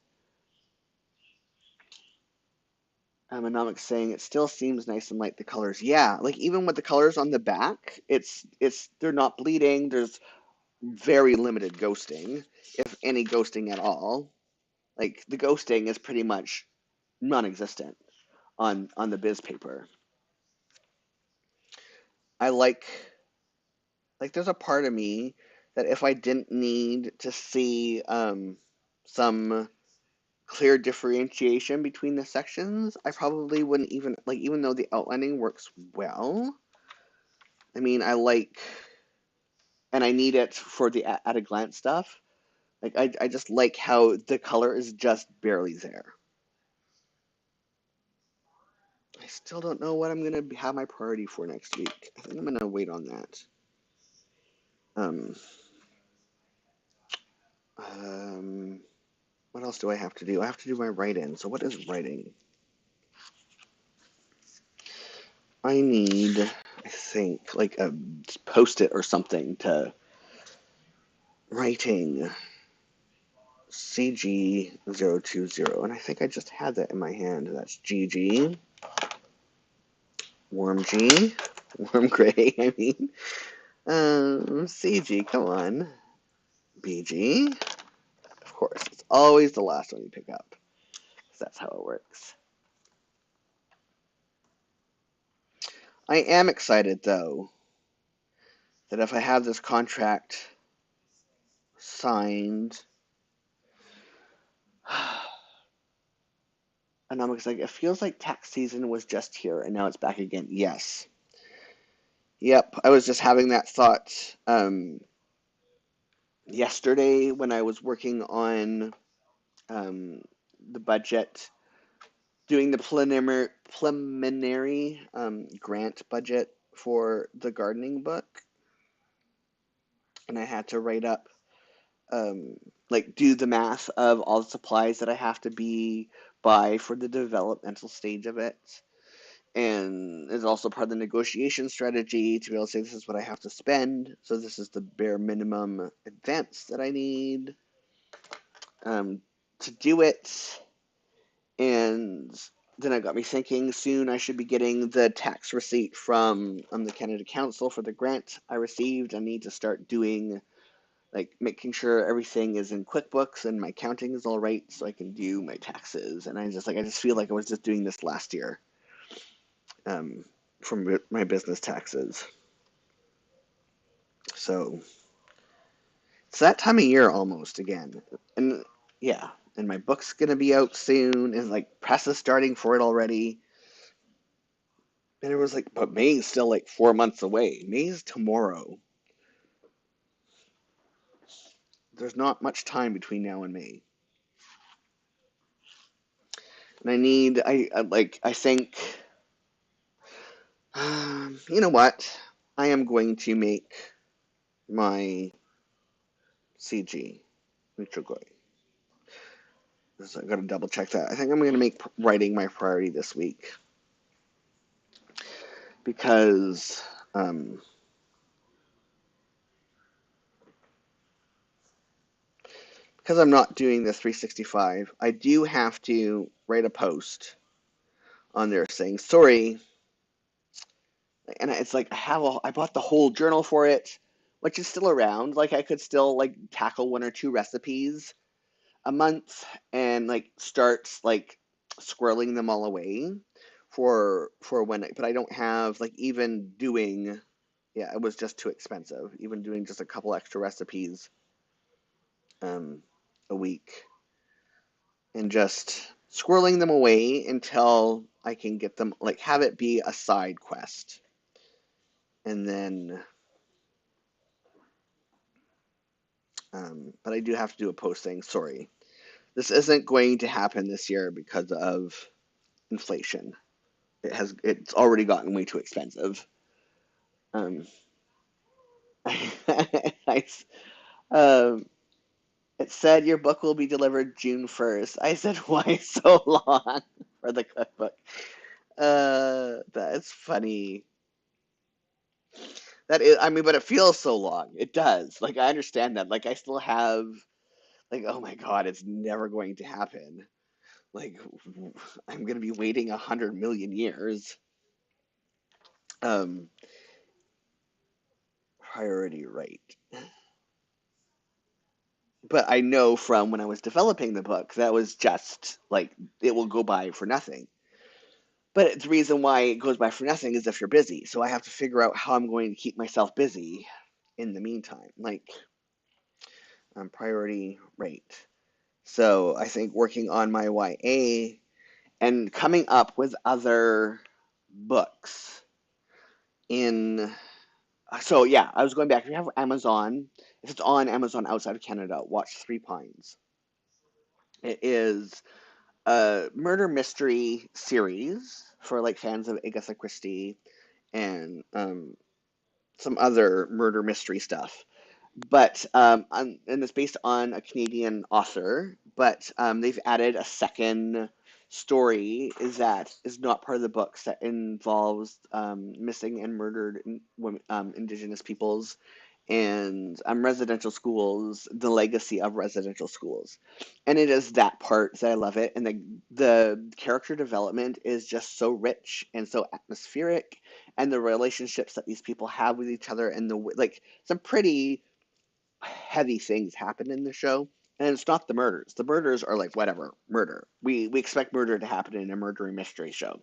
Anomic's saying it still seems nice and light, the colors. Yeah, like even with the colors on the back, it's they're not bleeding. There's very limited ghosting, if any ghosting at all. Like the ghosting is pretty much non-existent on the biz paper. I like there's a part of me that if I didn't need to see some clear differentiation between the sections, I probably wouldn't even like, even though the outlining works well. I mean, and I need it for the at a glance stuff. Like I just like how the color is just barely there. I still don't know what I'm gonna have my priority for next week. I think I'm gonna wait on that. Um, um, what else do I have to do? I have to do my write-in. So what is writing? I need, I think, like a post-it or something to writing CG020. And I think I just had that in my hand. That's GG. Warm G. Warm gray, I mean. CG, come on. BG. Of course, it's always the last one you pick up, because that's how it works. I am excited, though, that if I have this contract signed, and I'm like, it feels like tax season was just here, and now it's back again. Yes. Yep, I was just having that thought yesterday when I was working on the budget, doing the preliminary grant budget for the gardening book, and I had to write up like do the math of all the supplies that I have to buy for the developmental stage of it. And is also part of the negotiation strategy to be able to say this is what I have to spend. So this is the bare minimum advance that I need to do it. And then it got me thinking soon I should be getting the tax receipt from the Canada Council for the grant I received. I need to start doing, like, making sure everything is in QuickBooks and my accounting is all right so I can do my taxes. And I just feel like I was just doing this last year um, from my business taxes. So it's that time of year almost again. And yeah, and my book's gonna be out soon, and like press is starting for it already. And it was like, but May's still like 4 months away. May's tomorrow. There's not much time between now and May. And I think, you know what? I am going to make my CG, Michigoi. So I got to double check that. I think I'm going to make writing my priority this week because um, because I'm not doing the 365. I do have to write a post on there saying sorry, and it's like I bought the whole journal for it, which is still around. Like I could still like tackle 1 or 2 recipes a month and like start like squirreling them all away for when but I don't have like even doing, yeah, it was just too expensive even doing just a couple extra recipes um a week and just squirreling them away until I can get them, like have it be a side quest. And then but I do have to do a post saying sorry, this isn't going to happen this year because of inflation. It's already gotten way too expensive. Um, I, um, it said your book will be delivered June 1st. I said, why so long for the cookbook? That's funny. That is, I mean, but it feels so long. It does. Like, I understand that. Like, I still have, like, oh my God, it's never going to happen. Like, I'm going to be waiting 100 million years. Um, priority right. But I know from when I was developing the book, that was just like it will go by for nothing. But the reason why it goes by for nothing is if you're busy. So I have to figure out how I'm going to keep myself busy in the meantime, like priority rate. So I think working on my YA and coming up with other books in. So yeah, I was going back. If you have Amazon, if it's on Amazon outside of Canada, watch Three Pines. It is a murder mystery series for like fans of Agatha Christie and some other murder mystery stuff. But and it's based on a Canadian author, but they've added a second story is that is not part of the books that involves missing and murdered Indigenous peoples and residential schools, the legacy of residential schools. And it is that part that I love it. And the character development is just so rich and so atmospheric, and the relationships that these people have with each other, and like some pretty heavy things happen in the show. And it's not the murders. The murders are like whatever, murder. We expect murder to happen in a murder mystery show,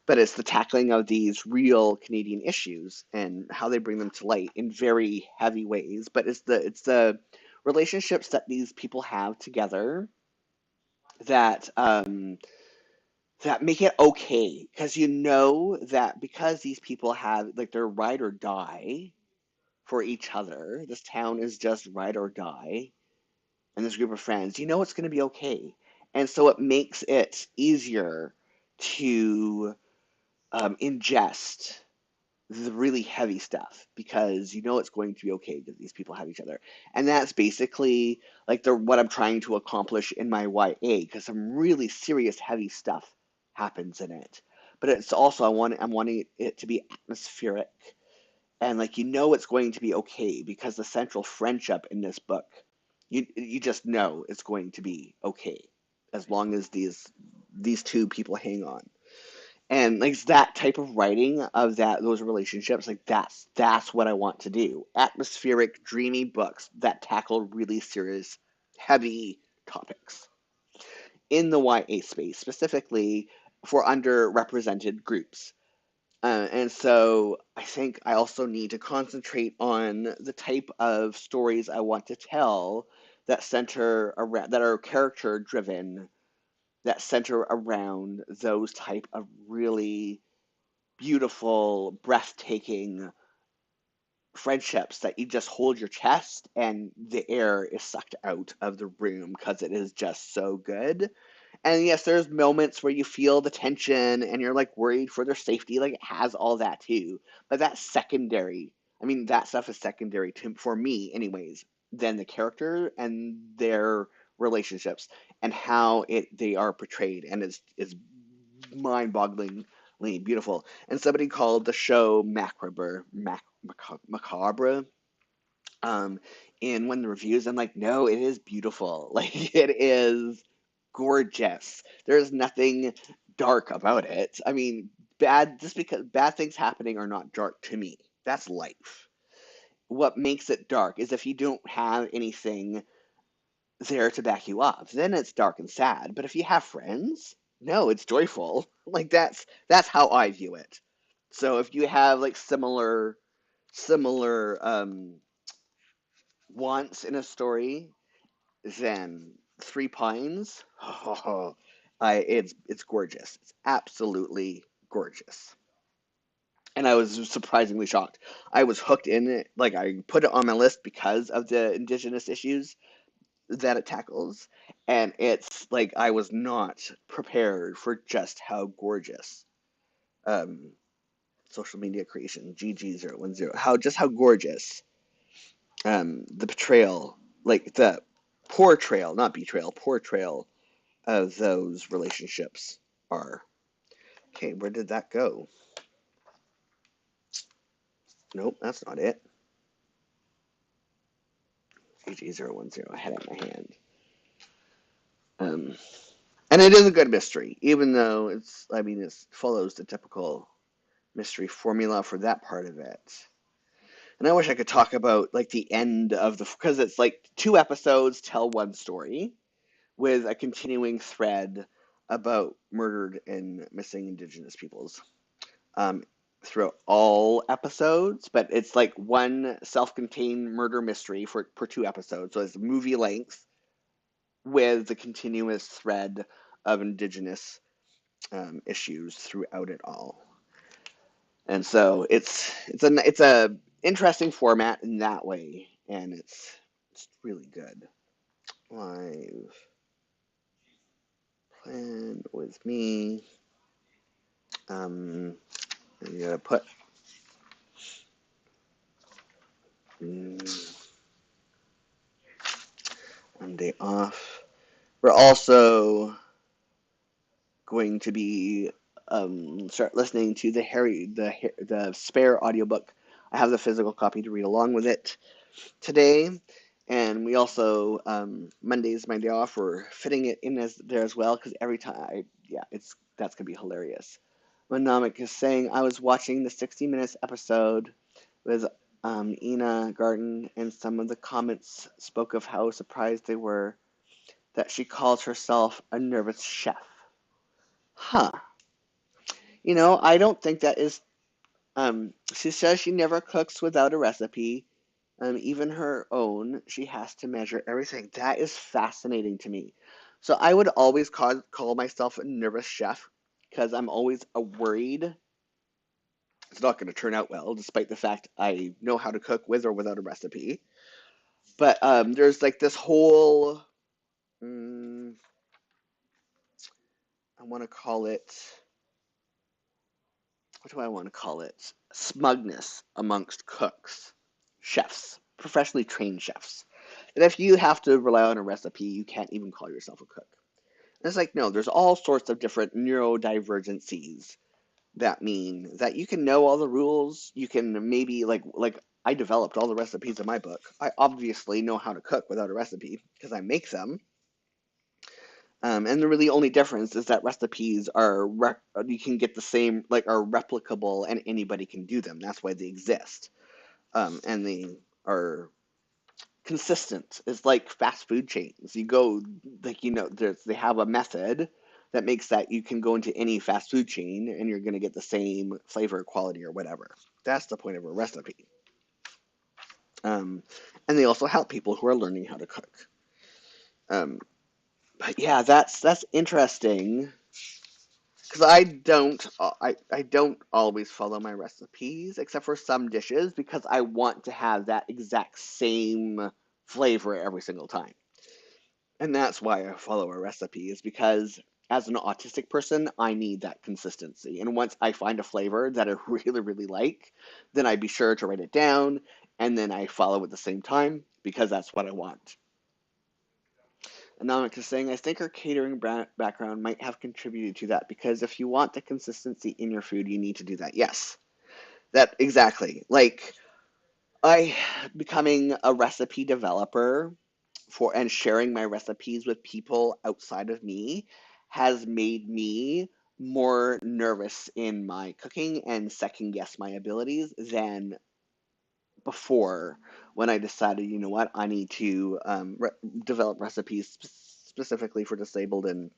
but it's the tackling of these real Canadian issues and how they bring them to light in very heavy ways. But it's the relationships that these people have together that that make it okay, because you know that because these people have like their ride or die for each other. This town is just ride or die, and this group of friends, you know it's going to be okay, and so it makes it easier to ingest the really heavy stuff because you know it's going to be okay because these people have each other. And that's basically like the what I'm trying to accomplish in my YA, because some really serious heavy stuff happens in it. but it's also I'm wanting it to be atmospheric, and like it's going to be okay because the central friendship in this book, you just know it's going to be okay as long as these two people hang on. And like that type of writing of those relationships, like that's what I want to do. Atmospheric, dreamy books that tackle really serious, heavy topics in the YA space, specifically for underrepresented groups. And so I think I also need to concentrate on the type of stories I want to tell that center around, that are character driven, that center around those type of really beautiful, breathtaking friendships that you just hold your chest and the air is sucked out of the room because it is just so good. And yes, there's moments where you feel the tension and you're like worried for their safety. Like it has all that too. But that's secondary. I mean, that stuff is secondary to for me, anyways, than the character and their relationships and how they are portrayed. And it's mind-bogglingly beautiful. And somebody called the show macabre um, in one of the reviews. I'm like, no, it is beautiful. Like it is gorgeous. There's nothing dark about it. I mean, just because bad things happening are not dark to me. That's life. What makes it dark is if you don't have anything there to back you up. Then it's dark and sad. But if you have friends, no, it's joyful. Like that's how I view it. So if you have like similar wants in a story, then Three Pines, it's gorgeous. It's absolutely gorgeous. And I was surprisingly shocked. I was hooked in it. Like I put it on my list because of the indigenous issues that it tackles, and it's like I was not prepared for just how gorgeous. Um, Social media creation GG010. How gorgeous. The portrayal, like the portrayal, not betrayal, portrayal of those relationships are. Okay, where did that go? Nope, that's not it. GG010. I had it in my hand. Um, and it is a good mystery, even though it follows the typical mystery formula for that part of it. And I wish I could talk about like the end of because it's like two episodes tell one story with a continuing thread about murdered and missing Indigenous peoples um, throughout all episodes, but it's like one self-contained murder mystery for two episodes. So it's movie length with the continuous thread of Indigenous issues throughout it all. And so it's a interesting format in that way, and it's really good. Live plan with me. You gotta put one day off. We're also going to be start listening to the Spare audiobook. I have the physical copy to read along with it today, and we also Monday's my day off. We're fitting it in as well because every time that's gonna be hilarious. Monomic is saying I was watching the 60 Minutes episode with Ina Garten, and some of the comments spoke of how surprised they were that she calls herself a nervous chef. Huh. I don't think that is. She says she never cooks without a recipe. Even her own, she has to measure everything. That is fascinating to me. So I would always call myself a nervous chef because I'm always worried it's not going to turn out well, despite the fact I know how to cook with or without a recipe. But there's like this whole, mm, I want to call it, what do I want to call it? Smugness amongst cooks, chefs, professionally trained chefs. And if you have to rely on a recipe, you can't even call yourself a cook. And it's like, no, there's all sorts of different neurodivergencies that mean that you can know all the rules. You can maybe like I developed all the recipes in my book. I obviously know how to cook without a recipe because I make them. And the really only difference is that recipes you can get the same, like, are replicable and anybody can do them. That's why they exist. And they are consistent. It's like fast food chains. You go, like, they have a method that makes that you can go into any fast food chain and you're going to get the same flavor, quality, or whatever. That's the point of a recipe. Um, and they also help people who are learning how to cook. Um, but yeah, that's interesting because I don't always follow my recipes except for some dishes because I want to have that exact same flavor every single time. And that's why I follow a recipe, is because as an autistic person, I need that consistency. And once I find a flavor that I really, really like, then I be sure to write it down and then I follow at the same time because that's what I want. Anomik is saying, I think her catering background might have contributed to that because if you want the consistency in your food, you need to do that. Yes, that exactly. Like, I becoming a recipe developer for and sharing my recipes with people outside of me has made me more nervous in my cooking and second guess my abilities than before, when I decided, you know what, I need to develop recipes specifically for disabled and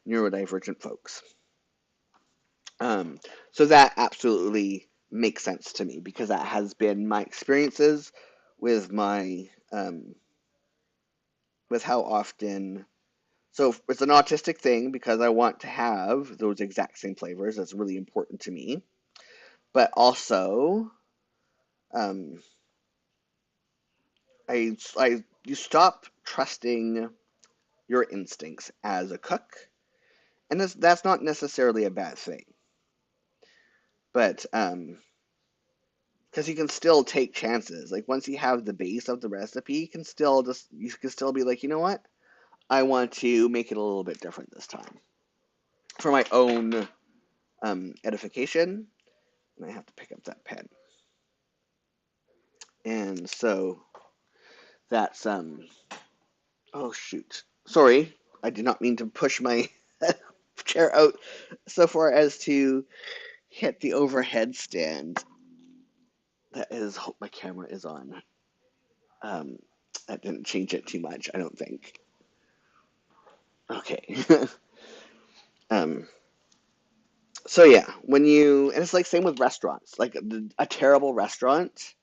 neurodivergent folks. Um, so that absolutely makes sense to me because that has been my experiences with my with how often. So it's an autistic thing because I want to have those exact same flavors. That's really important to me. But also, um, you stop trusting your instincts as a cook, and that's not necessarily a bad thing. But because you can still take chances. Like once you have the base of the recipe, you can still be like, you know what? I want to make it a little bit different this time for my own edification. And I have to pick up that pen. And so that's oh shoot. Sorry. I did not mean to push my chair out so far as to hit the overhead stand. That is, hope my camera is on. Um, that didn't change it too much, I don't think. Okay. um, so yeah, and it's like same with restaurants. Like a terrible restaurant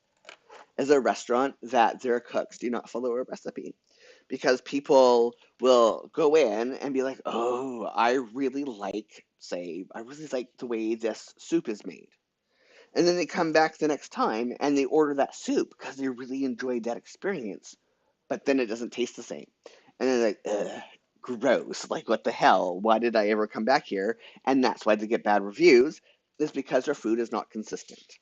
is a restaurant that their cooks do not follow a recipe. Because people will go in and be like, oh, I really like the way this soup is made. And then they come back the next time and they order that soup because they really enjoyed that experience. But then it doesn't taste the same. And they're like, ugh, gross. Like, what the hell? Why did I ever come back here? And that's why they get bad reviews, is because their food is not consistent.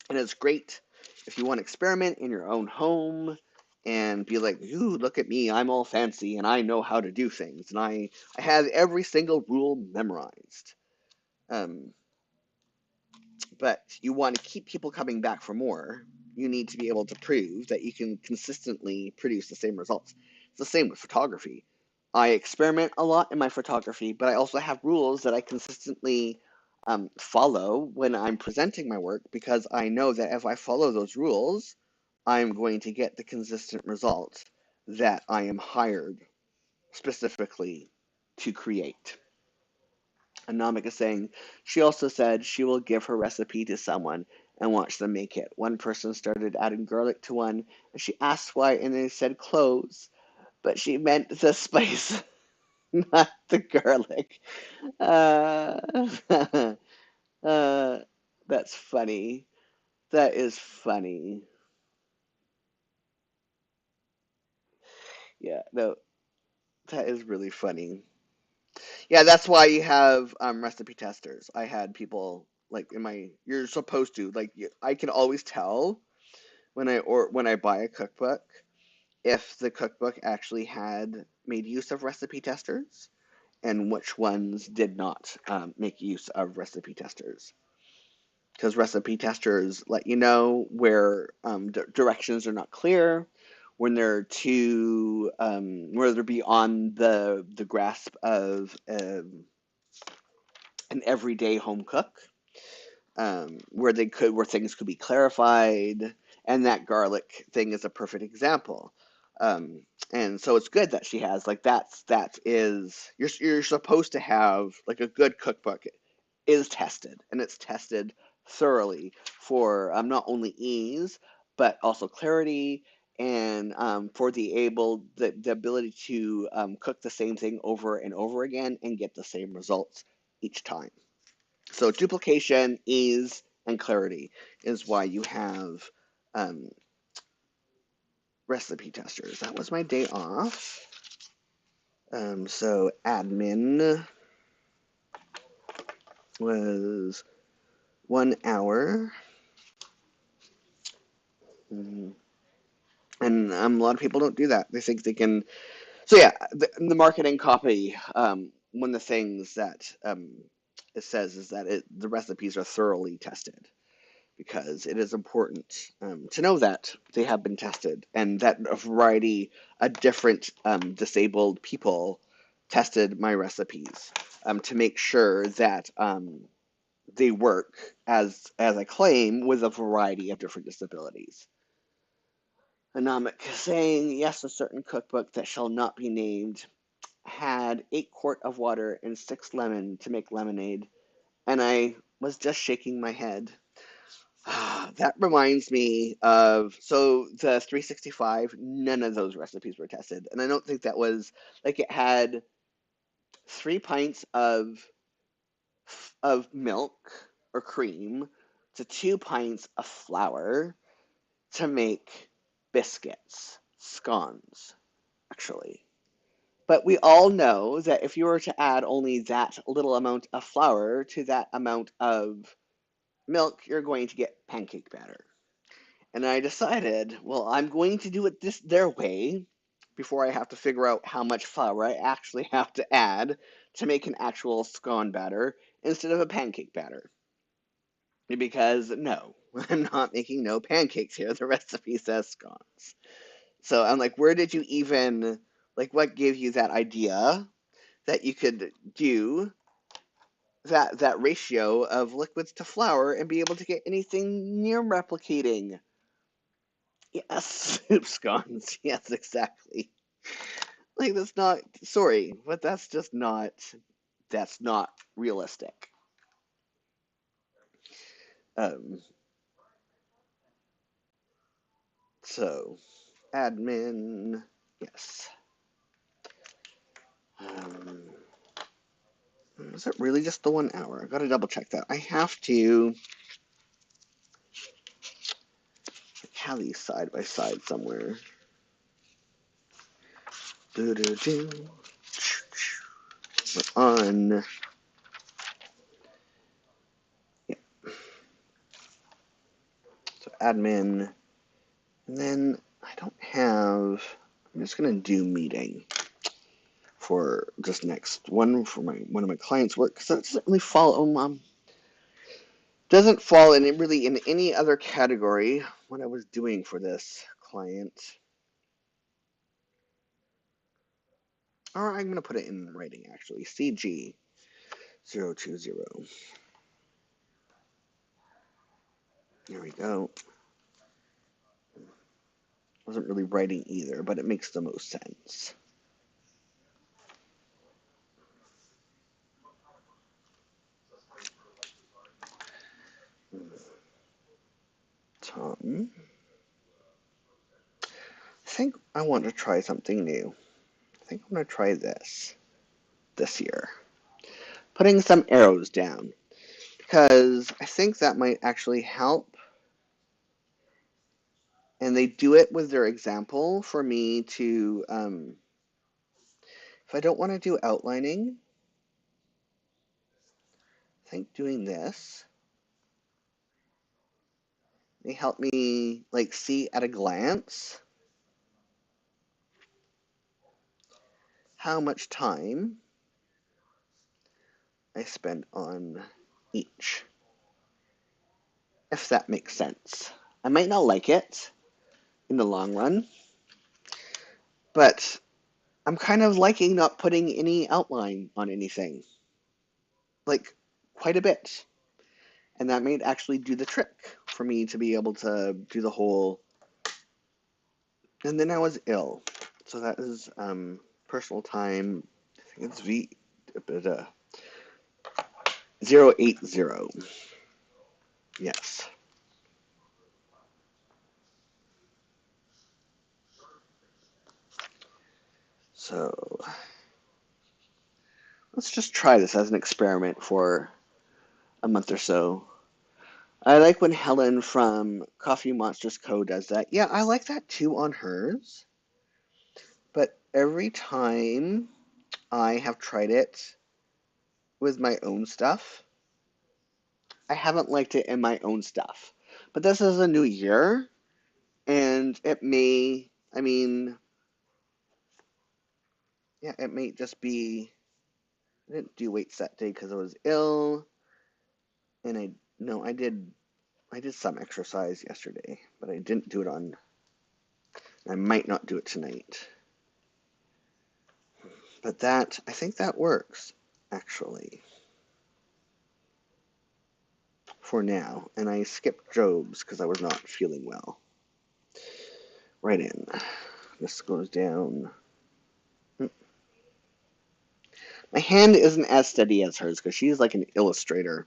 And it's great if you want to experiment in your own home and be like, ooh, look at me, I'm all fancy and I know how to do things. And I have every single rule memorized. Um, but you want to keep people coming back for more. You need to be able to prove that you can consistently produce the same results. It's the same with photography. I experiment a lot in my photography, but I also have rules that I consistently follow when I'm presenting my work because I know that if I follow those rules, I'm going to get the consistent results that I am hired specifically to create. Anamika is saying she also said she will give her recipe to someone and watch them make it. One person started adding garlic to one, and she asked why, and they said cloves, but she meant the spice, not the garlic. Uh, uh, that's funny. That is funny. Yeah, no, that is really funny. Yeah, that's why you have recipe testers. I had people like you're supposed to like I can always tell when I buy a cookbook if the cookbook actually had made use of recipe testers, and which ones did not make use of recipe testers. Because recipe testers let you know where directions are not clear, when they're too, where they're beyond the grasp of an everyday home cook, where things could be clarified, and that garlic thing is a perfect example. Um, and so it's good that she has like that is you're supposed to have like a good cookbook is tested, and it's tested thoroughly for not only ease but also clarity, and for the ability to cook the same thing over and over again and get the same results each time. So duplication, ease, and clarity is why you have um, recipe testers. That was my day off. So admin was 1 hour. And a lot of people don't do that. They think they can. So yeah, the marketing copy, one of the things that it says is that the recipes are thoroughly tested, because it is important to know that they have been tested and that a variety of different disabled people tested my recipes to make sure that they work as I claim with a variety of different disabilities. Anomic saying, yes, a certain cookbook that shall not be named had 8 quart of water and 6 lemon to make lemonade, and I was just shaking my head. That reminds me of, so the 365, none of those recipes were tested. And I don't think that was, like, it had 3 pints of milk or cream to 2 pints of flour to make biscuits, scones, actually. But we all know that if you were to add only that little amount of flour to that amount of milk, you're going to get pancake batter. And I decided, well, I'm going to do it their way before I have to figure out how much flour I actually have to add to make an actual scone batter instead of a pancake batter. Because no, I'm not making no pancakes here. The recipe says scones. So I'm like, where did you even, like, what gave you that idea that you could do that ratio of liquids to flour and be able to get anything near replicating? Yes, soup scones. Yes, exactly. Like, that's not, sorry, but that's not realistic. Um, so, admin, yes. Um, is it really just the 1 hour? I gotta double check that. I have to have these side by side somewhere. Do do do. We're on. Yeah. So admin, and then I don't have. I'm just gonna do meeting for this next one for one of my clients' work, because it doesn't really fall in really in any other category what I was doing for this client. Or I'm going to put it in writing, actually. CG 020. There we go. Wasn't really writing either, but it makes the most sense. Tom. I think I want to try something new. I think I'm going to try this year. Putting some arrows down, because I think that might actually help. And they do it with their example for me to, if I don't want to do outlining, I think doing this may help me like see at a glance how much time I spend on each, if that makes sense. I might not like it in the long run, but I'm kind of liking not putting any outline on anything, like quite a bit. And that might actually do the trick for me to be able to do the whole. And then I was ill, so that is personal time. I think it's uh, 080. Yes. So let's just try this as an experiment for a month or so. I like when Helen from Coffee Monsters Co. does that. Yeah, I like that too on hers. But every time I have tried it with my own stuff, I haven't liked it in my own stuff. But this is a new year, and it may, I mean, yeah, it may just be. I didn't do weights that day because I was ill, and I did some exercise yesterday, but I didn't do it on. I might not do it tonight. But that, I think that works, actually, for now. And I skipped Job's because I was not feeling well. Right in. This goes down. My hand isn't as steady as hers because she's like an illustrator.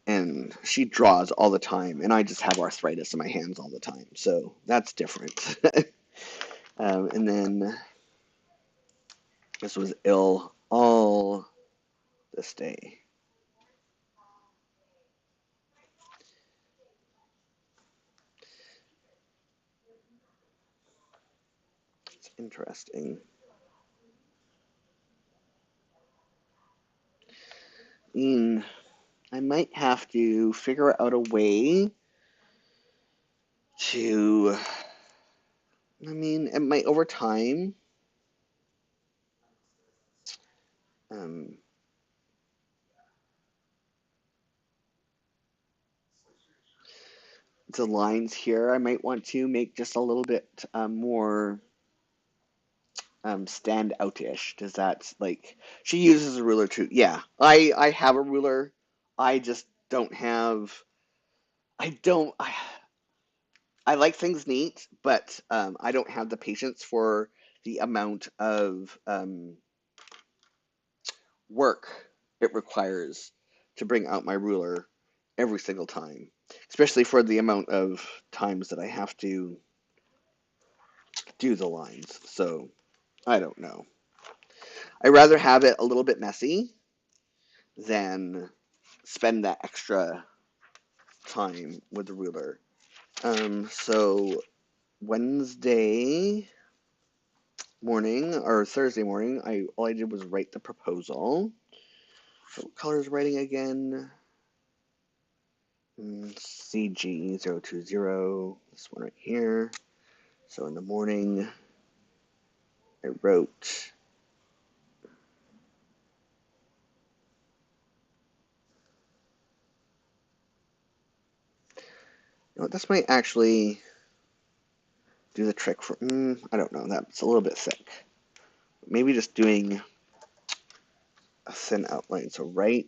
And she draws all the time. And I just have arthritis in my hands all the time. So that's different. And then this was ill all this day. It's interesting. I mean, I might have to figure out a way to, I mean, it might over time, um, the lines here, I might want to make just a little bit more stand out-ish. Does that, like, she uses a ruler too. Yeah, I have a ruler. I just don't have, I don't, I like things neat, but I don't have the patience for the amount of work it requires to bring out my ruler every single time, especially for the amount of times that I have to do the lines. So I don't know. I'd rather have it a little bit messy than spend that extra time with the ruler. So Wednesday morning or Thursday morning, all I did was write the proposal. So what color is writing again? CG020, this one right here. So in the morning, I wrote this might actually do the trick for, I don't know, that's a little bit thick. Maybe just doing a thin outline. So right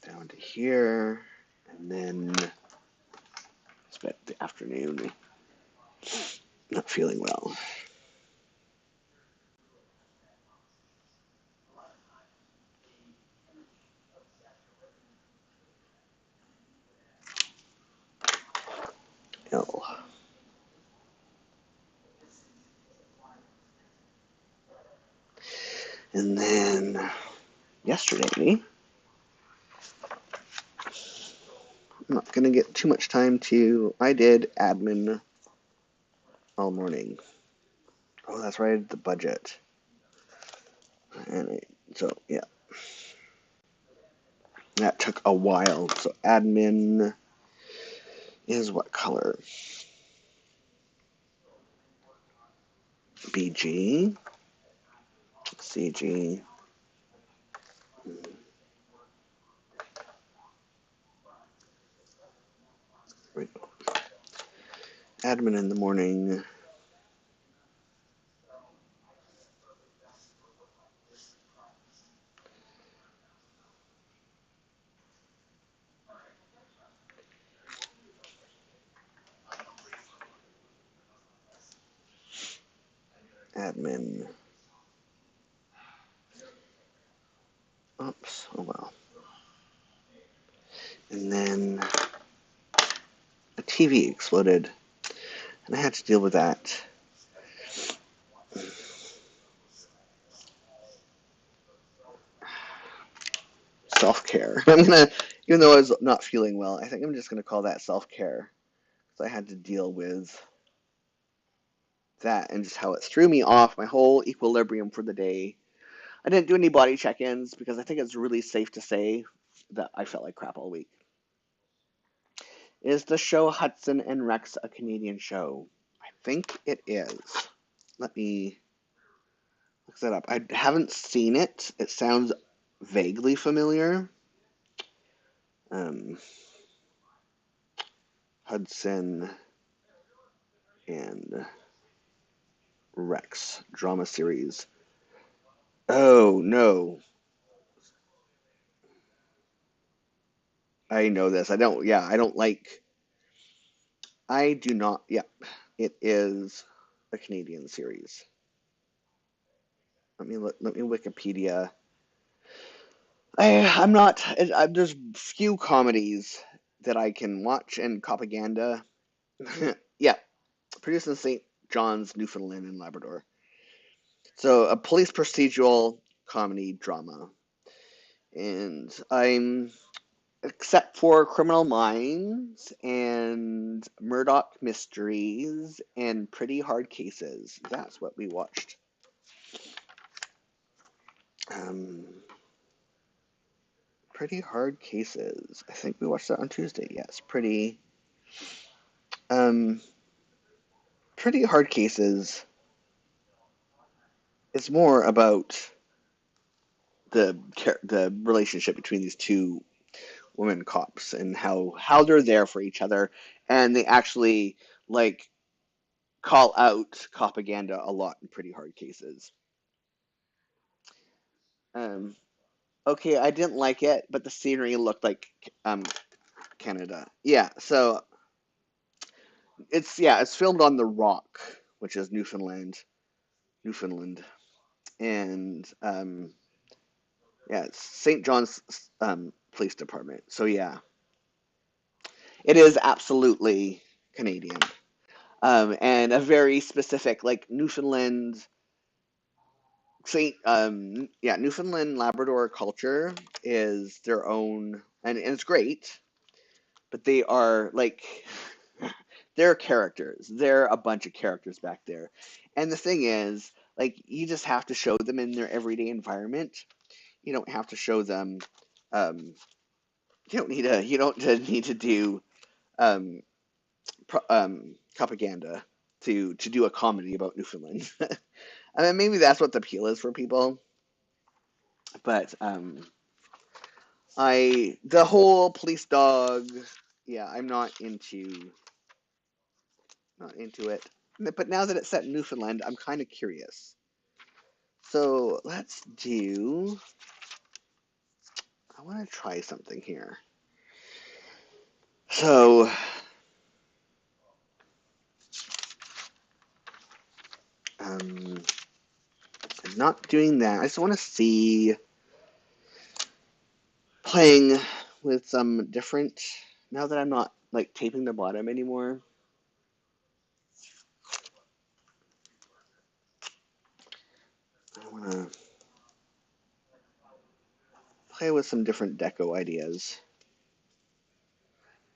down to here, and then spent the afternoon not feeling well. Ill. And then yesterday, I'm not going to get too much time to, I did admin all morning. Oh, that's right, the budget. And so, yeah, that took a while. So admin is what color? BG, CG, admin in the morning, admin, oops, oh well. And then a TV exploded, and I had to deal with that. Self-care. Even though I was not feeling well, I think I'm just gonna call that self-care. So I had to deal with that and just how it threw me off my whole equilibrium for the day. I didn't do any body check-ins because I think it's really safe to say that I felt like crap all week. Is the show Hudson and Rex a Canadian show? I think it is. Let me look that up. I haven't seen it. It sounds vaguely familiar. Um, Hudson and Rex drama series. Oh, no. I know this. I don't like, I do not, yeah, it is a Canadian series. Let me Wikipedia. I'm not, there's few comedies that I can watch and propaganda. Yeah, produced in St. John's, Newfoundland and Labrador. So a police procedural comedy drama. And I'm except for Criminal Minds and Murdoch Mysteries and Pretty Hard Cases. That's what we watched. Um, Pretty Hard Cases. I think we watched that on Tuesday. Yes, um, Pretty Hard Cases is more about the relationship between these two women cops and how they're there for each other, and they actually like call out propaganda a lot in Pretty Hard Cases. Um, okay, I didn't like it, but the scenery looked like um Canada. Yeah, so it's filmed on the Rock, which is Newfoundland, and yeah, it's St. John's Police Department. So yeah, it is absolutely Canadian, and a very specific like Newfoundland. Newfoundland Labrador culture is their own, and it's great, but they are like they're characters. They're a bunch of characters back there. And the thing is, like, you just have to show them in their everyday environment. You don't have to show them. Um, you don't need to. You don't need to do um, propaganda to do a comedy about Newfoundland. I mean, maybe that's what the appeal is for people. But the whole police dog. Yeah, I'm not into it. But now that it's set in Newfoundland, I'm kind of curious. So let's do. I want to try something here. So um, I'm not doing that. I just want to see playing with some different. Now that I'm not like taping the bottom anymore, I want to play with some different deco ideas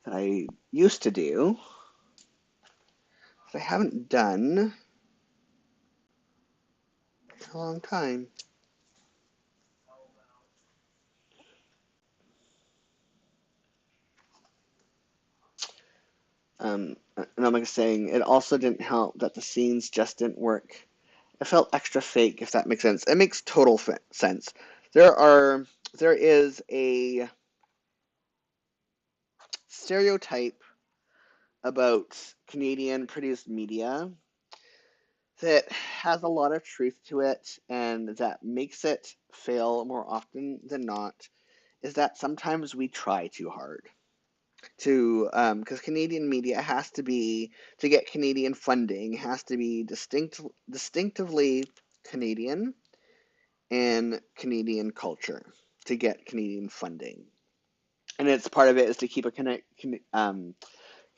that I used to do that I haven't done in a long time. And I'm like saying, it also didn't help that the scenes just didn't work It felt extra fake, if that makes sense. It makes total sense. There is a stereotype about Canadian produced media that has a lot of truth to it and that makes it fail more often than not, is that sometimes we try too hard to, because Canadian media has to be, to get Canadian funding, has to be distinctively Canadian and Canadian culture to get Canadian funding. And it's part of it is to keep a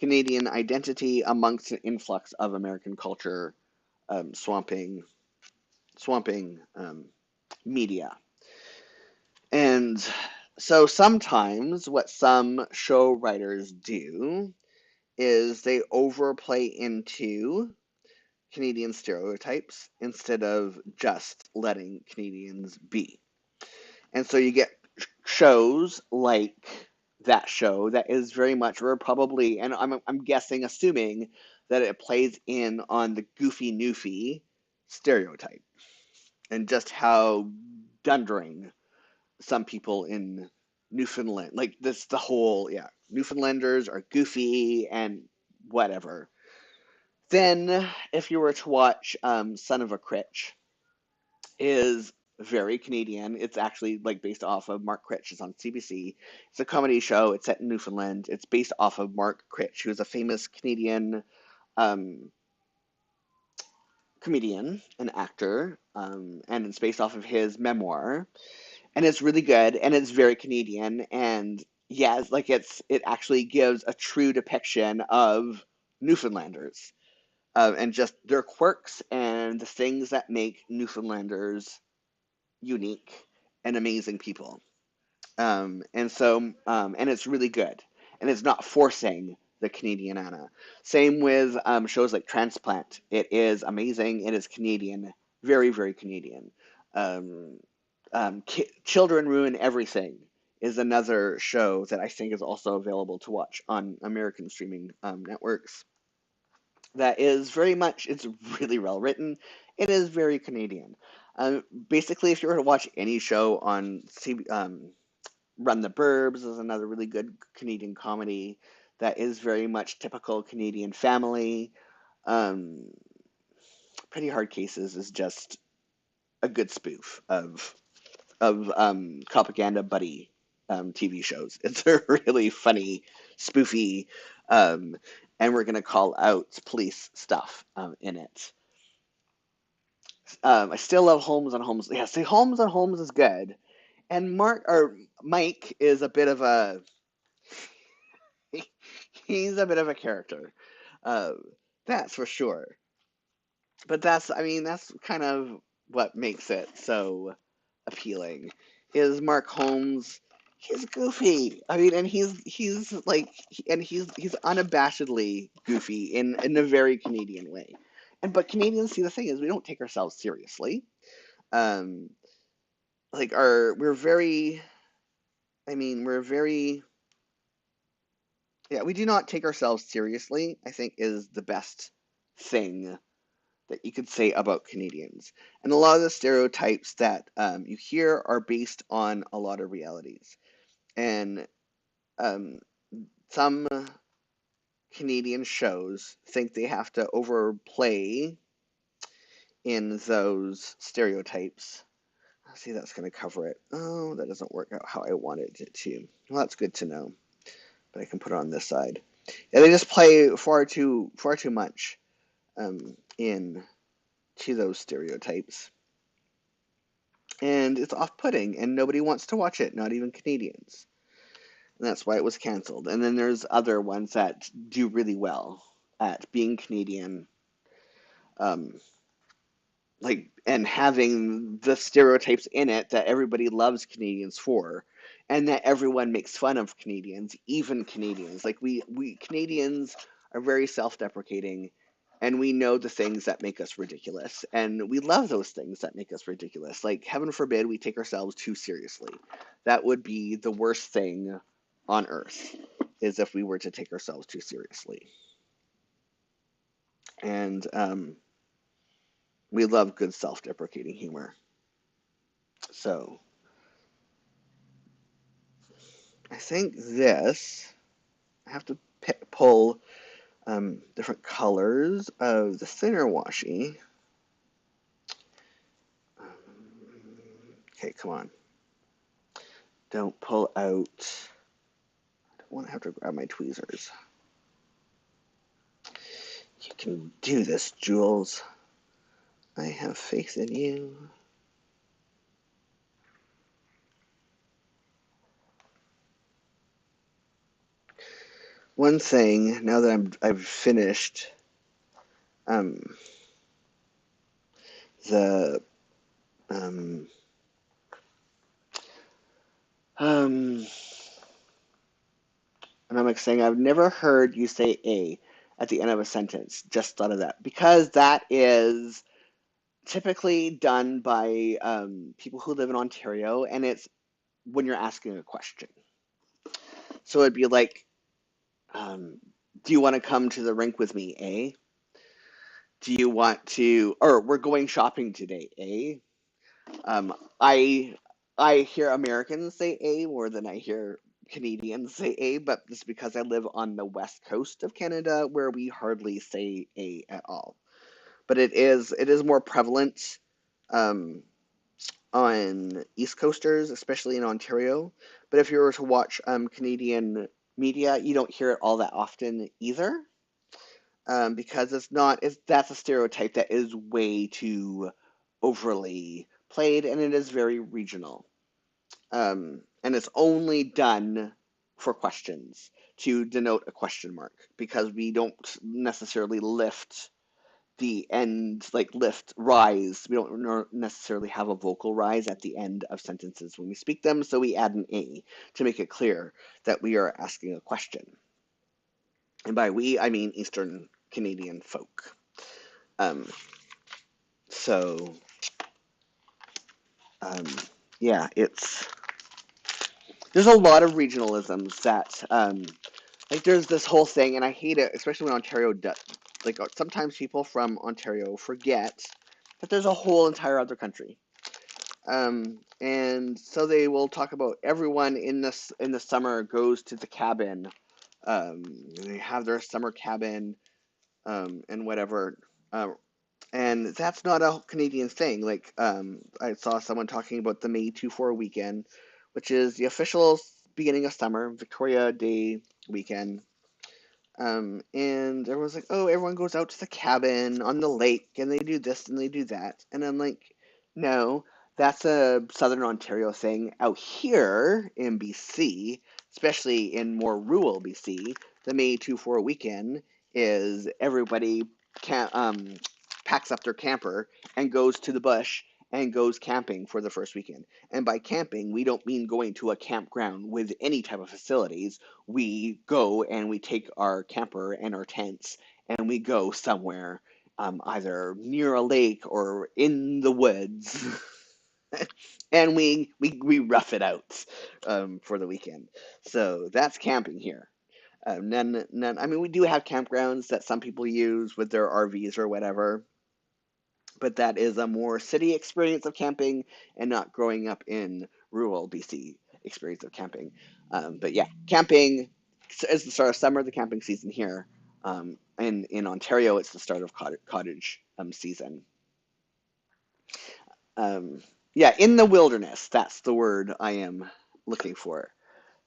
Canadian identity amongst an influx of American culture, swamping media. And so sometimes what some show writers do is they overplay into Canadian stereotypes instead of just letting Canadians be. And so you get shows like that show that is very much, we're probably, and I'm guessing, assuming that it plays in on the goofy newfie stereotype and just how dundering some people in Newfoundland, like this, the whole, yeah, Newfoundlanders are goofy and whatever. Then, if you were to watch Son of a Critch, is very Canadian. It's actually like based off of Mark Critch. It's on CBC. It's a comedy show. It's set in Newfoundland. It's based off of Mark Critch, who is a famous Canadian um, comedian and actor, and it's based off of his memoir. And it's really good, and it's very Canadian. And yeah, it's like it actually gives a true depiction of Newfoundlanders, and just their quirks and the things that make Newfoundlanders unique and amazing people. And it's really good. And it's not forcing the Canadian Anna. Same with shows like Transplant. It is amazing. It is Canadian, very, very Canadian. Um, Children Ruin Everything is another show that I think is also available to watch on American streaming networks. That is very much, it's really well written. It is very Canadian. Basically, if you were to watch any show on Run the Burbs is another really good Canadian comedy that is very much typical Canadian family. Um, Pretty Hard Cases is just a good spoof of propaganda buddy TV shows. It's a really funny, spoofy, um, and we're gonna call out police stuff in it. I still love Holmes and Holmes. Yeah, see, Holmes and Holmes is good, and Mike is a bit of a he's a bit of a character, uh, that's for sure. But I mean, that's kind of what makes it so appealing. Is Mark Holmes? He's goofy. I mean, and he's unabashedly goofy in a very Canadian way. And but Canadians, see, the thing is, we don't take ourselves seriously. Um, we're very. I mean, we're very. Yeah, we do not take ourselves seriously, I think, is the best thing that you could say about Canadians. And a lot of the stereotypes that you hear are based on a lot of realities. And um, some Canadian shows think they have to overplay in those stereotypes. See, that's going to cover it. Oh, that doesn't work out how I wanted it to. Well, that's good to know. But I can put it on this side. Yeah, they just play far too much in to those stereotypes, and it's off-putting, and nobody wants to watch it, not even Canadians. And that's why it was canceled. And then there's other ones that do really well at being Canadian, um, and having the stereotypes in it that everybody loves Canadians for, and that everyone makes fun of Canadians, even Canadians. Like we Canadians are very self-deprecating, and we know the things that make us ridiculous, and we love those things that make us ridiculous. Like, heaven forbid we take ourselves too seriously. That would be the worst thing on earth, is if we were to take ourselves too seriously. And We love good self-deprecating humor. So I think this, I have to pull different colors of the thinner washi. Okay, come on. Don't pull out. I don't want to have to grab my tweezers. You can do this, Jules. I have faith in you. One thing, now that I've finished um, the um, and I'm like saying I've never heard you say a at the end of a sentence. Just thought of that because that is typically done by people who live in Ontario, and it's when you're asking a question. So it'd be like, do you want to come to the rink with me, eh? Do you want to, or we're going shopping today, eh? Um, I I hear Americans say a more than I hear Canadians say a, but it's because I live on the west coast of Canada where we hardly say a at all. But it is more prevalent um, on East Coasters, especially in Ontario. But if you were to watch Canadian media, you don't hear it all that often either, because that's a stereotype that is way too overly played, and it is very regional. And it's only done for questions to denote a question mark because we don't necessarily lift the end, like lift, rise. We don't necessarily have a vocal rise at the end of sentences when we speak them, so we add an A to make it clear that we are asking a question. And by we, I mean Eastern Canadian folk. Um, so, um, yeah, there's a lot of regionalisms that, like, there's this whole thing, and I hate it, especially when Ontario does. Like, sometimes people from Ontario forget that there's a whole entire other country. And so they will talk about everyone in the summer goes to the cabin. They have their summer cabin, and whatever. And that's not a Canadian thing. Like, I saw someone talking about the May 24 weekend, which is the official beginning of summer, Victoria Day weekend. And everyone's like, oh, everyone goes out to the cabin on the lake and they do this and they do that. And I'm like, no, that's a Southern Ontario thing. Out here in BC, especially in more rural BC, the May 24 weekend is everybody can, packs up their camper and goes to the bush and goes camping for the first weekend. And by camping, we don't mean going to a campground with any type of facilities. We go and we take our camper and our tents and we go somewhere, either near a lake or in the woods, and we rough it out for the weekend. So that's camping here. None. I mean, we do have campgrounds that some people use with their RVs or whatever, but that is a more city experience of camping and not growing up in rural BC experience of camping. But yeah, camping is the start of summer, the camping season here. In Ontario, it's the start of cottage season. Um, yeah, in the wilderness, that's the word I am looking for.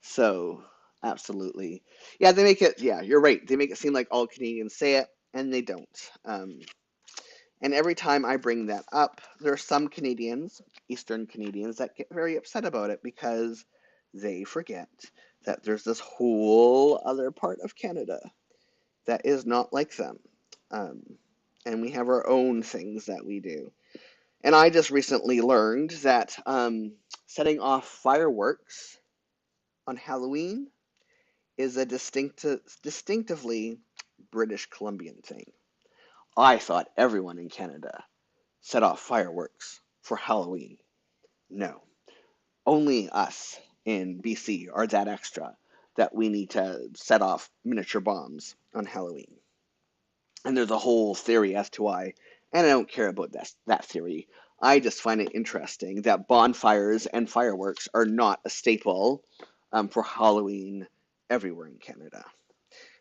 So, absolutely. Yeah, yeah, you're right. They make it seem like all Canadians say it, and they don't. And every time I bring that up, there are some Canadians, Eastern Canadians, that get very upset about it because they forget that there's this whole other part of Canada that is not like them. Um, and we have our own things that we do. And I just recently learned that setting off fireworks on Halloween is a distinctively British Columbian thing. I thought everyone in Canada set off fireworks for Halloween. No, only us in BC are that extra that we need to set off miniature bombs on Halloween. And there's a whole theory as to why And I don't care about that theory. I just find it interesting that bonfires and fireworks are not a staple for Halloween everywhere in Canada.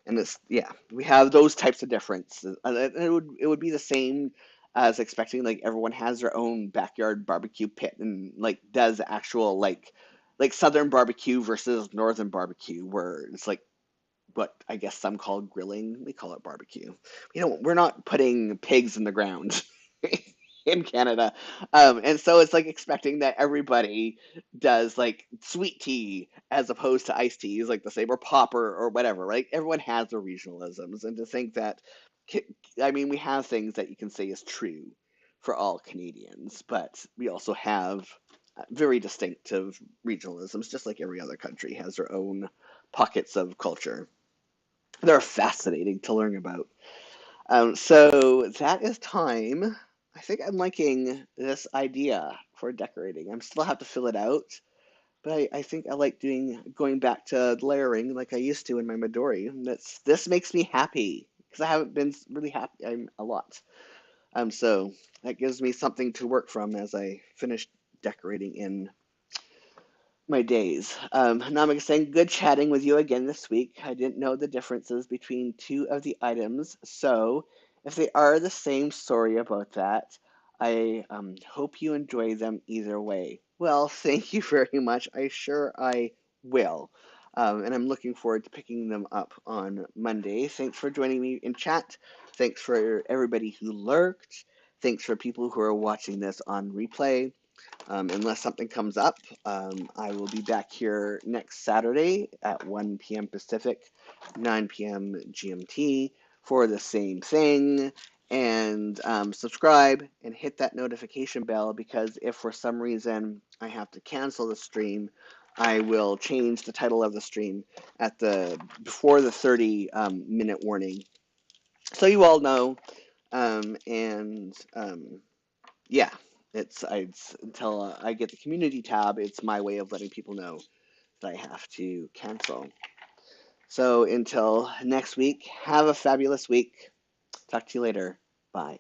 And it's, yeah, we have those types of differences. It would be the same as expecting like everyone has their own backyard barbecue pit and like does actual like southern barbecue versus northern barbecue, where it's like what I guess some call grilling. We call it barbecue. We're not putting pigs in the ground in Canada. And so it's like expecting that everybody does like sweet tea as opposed to iced teas, like the Saber Popper or whatever, right? Everyone has their regionalisms. And to think that, I mean, we have things that you can say is true for all Canadians, but we also have very distinctive regionalisms, just like every other country has their own pockets of culture. They're fascinating to learn about. So that is time. I think I'm liking this idea for decorating. I'm still have to fill it out, but I think I like going back to layering like I used to in my Midori. This makes me happy because I haven't been really happy a lot. So that gives me something to work from as I finish decorating in my days. Namik saying, good chatting with you again this week. I didn't know the differences between two of the items, so if they are the same, sorry about that. I hope you enjoy them either way. Well, thank you very much. I will. And I'm looking forward to picking them up on Monday. Thanks for joining me in chat. Thanks for everybody who lurked. Thanks for people who are watching this on replay. Unless something comes up, I will be back here next Saturday at 1 p.m. Pacific, 9 p.m. GMT for the same thing. And subscribe and hit that notification bell, because if for some reason I have to cancel the stream, I will change the title of the stream at the before the 30 minute warning, so you all know. And yeah, it's until I get the community tab, it's my way of letting people know that I have to cancel. So until next week, have a fabulous week. Talk to you later. Bye.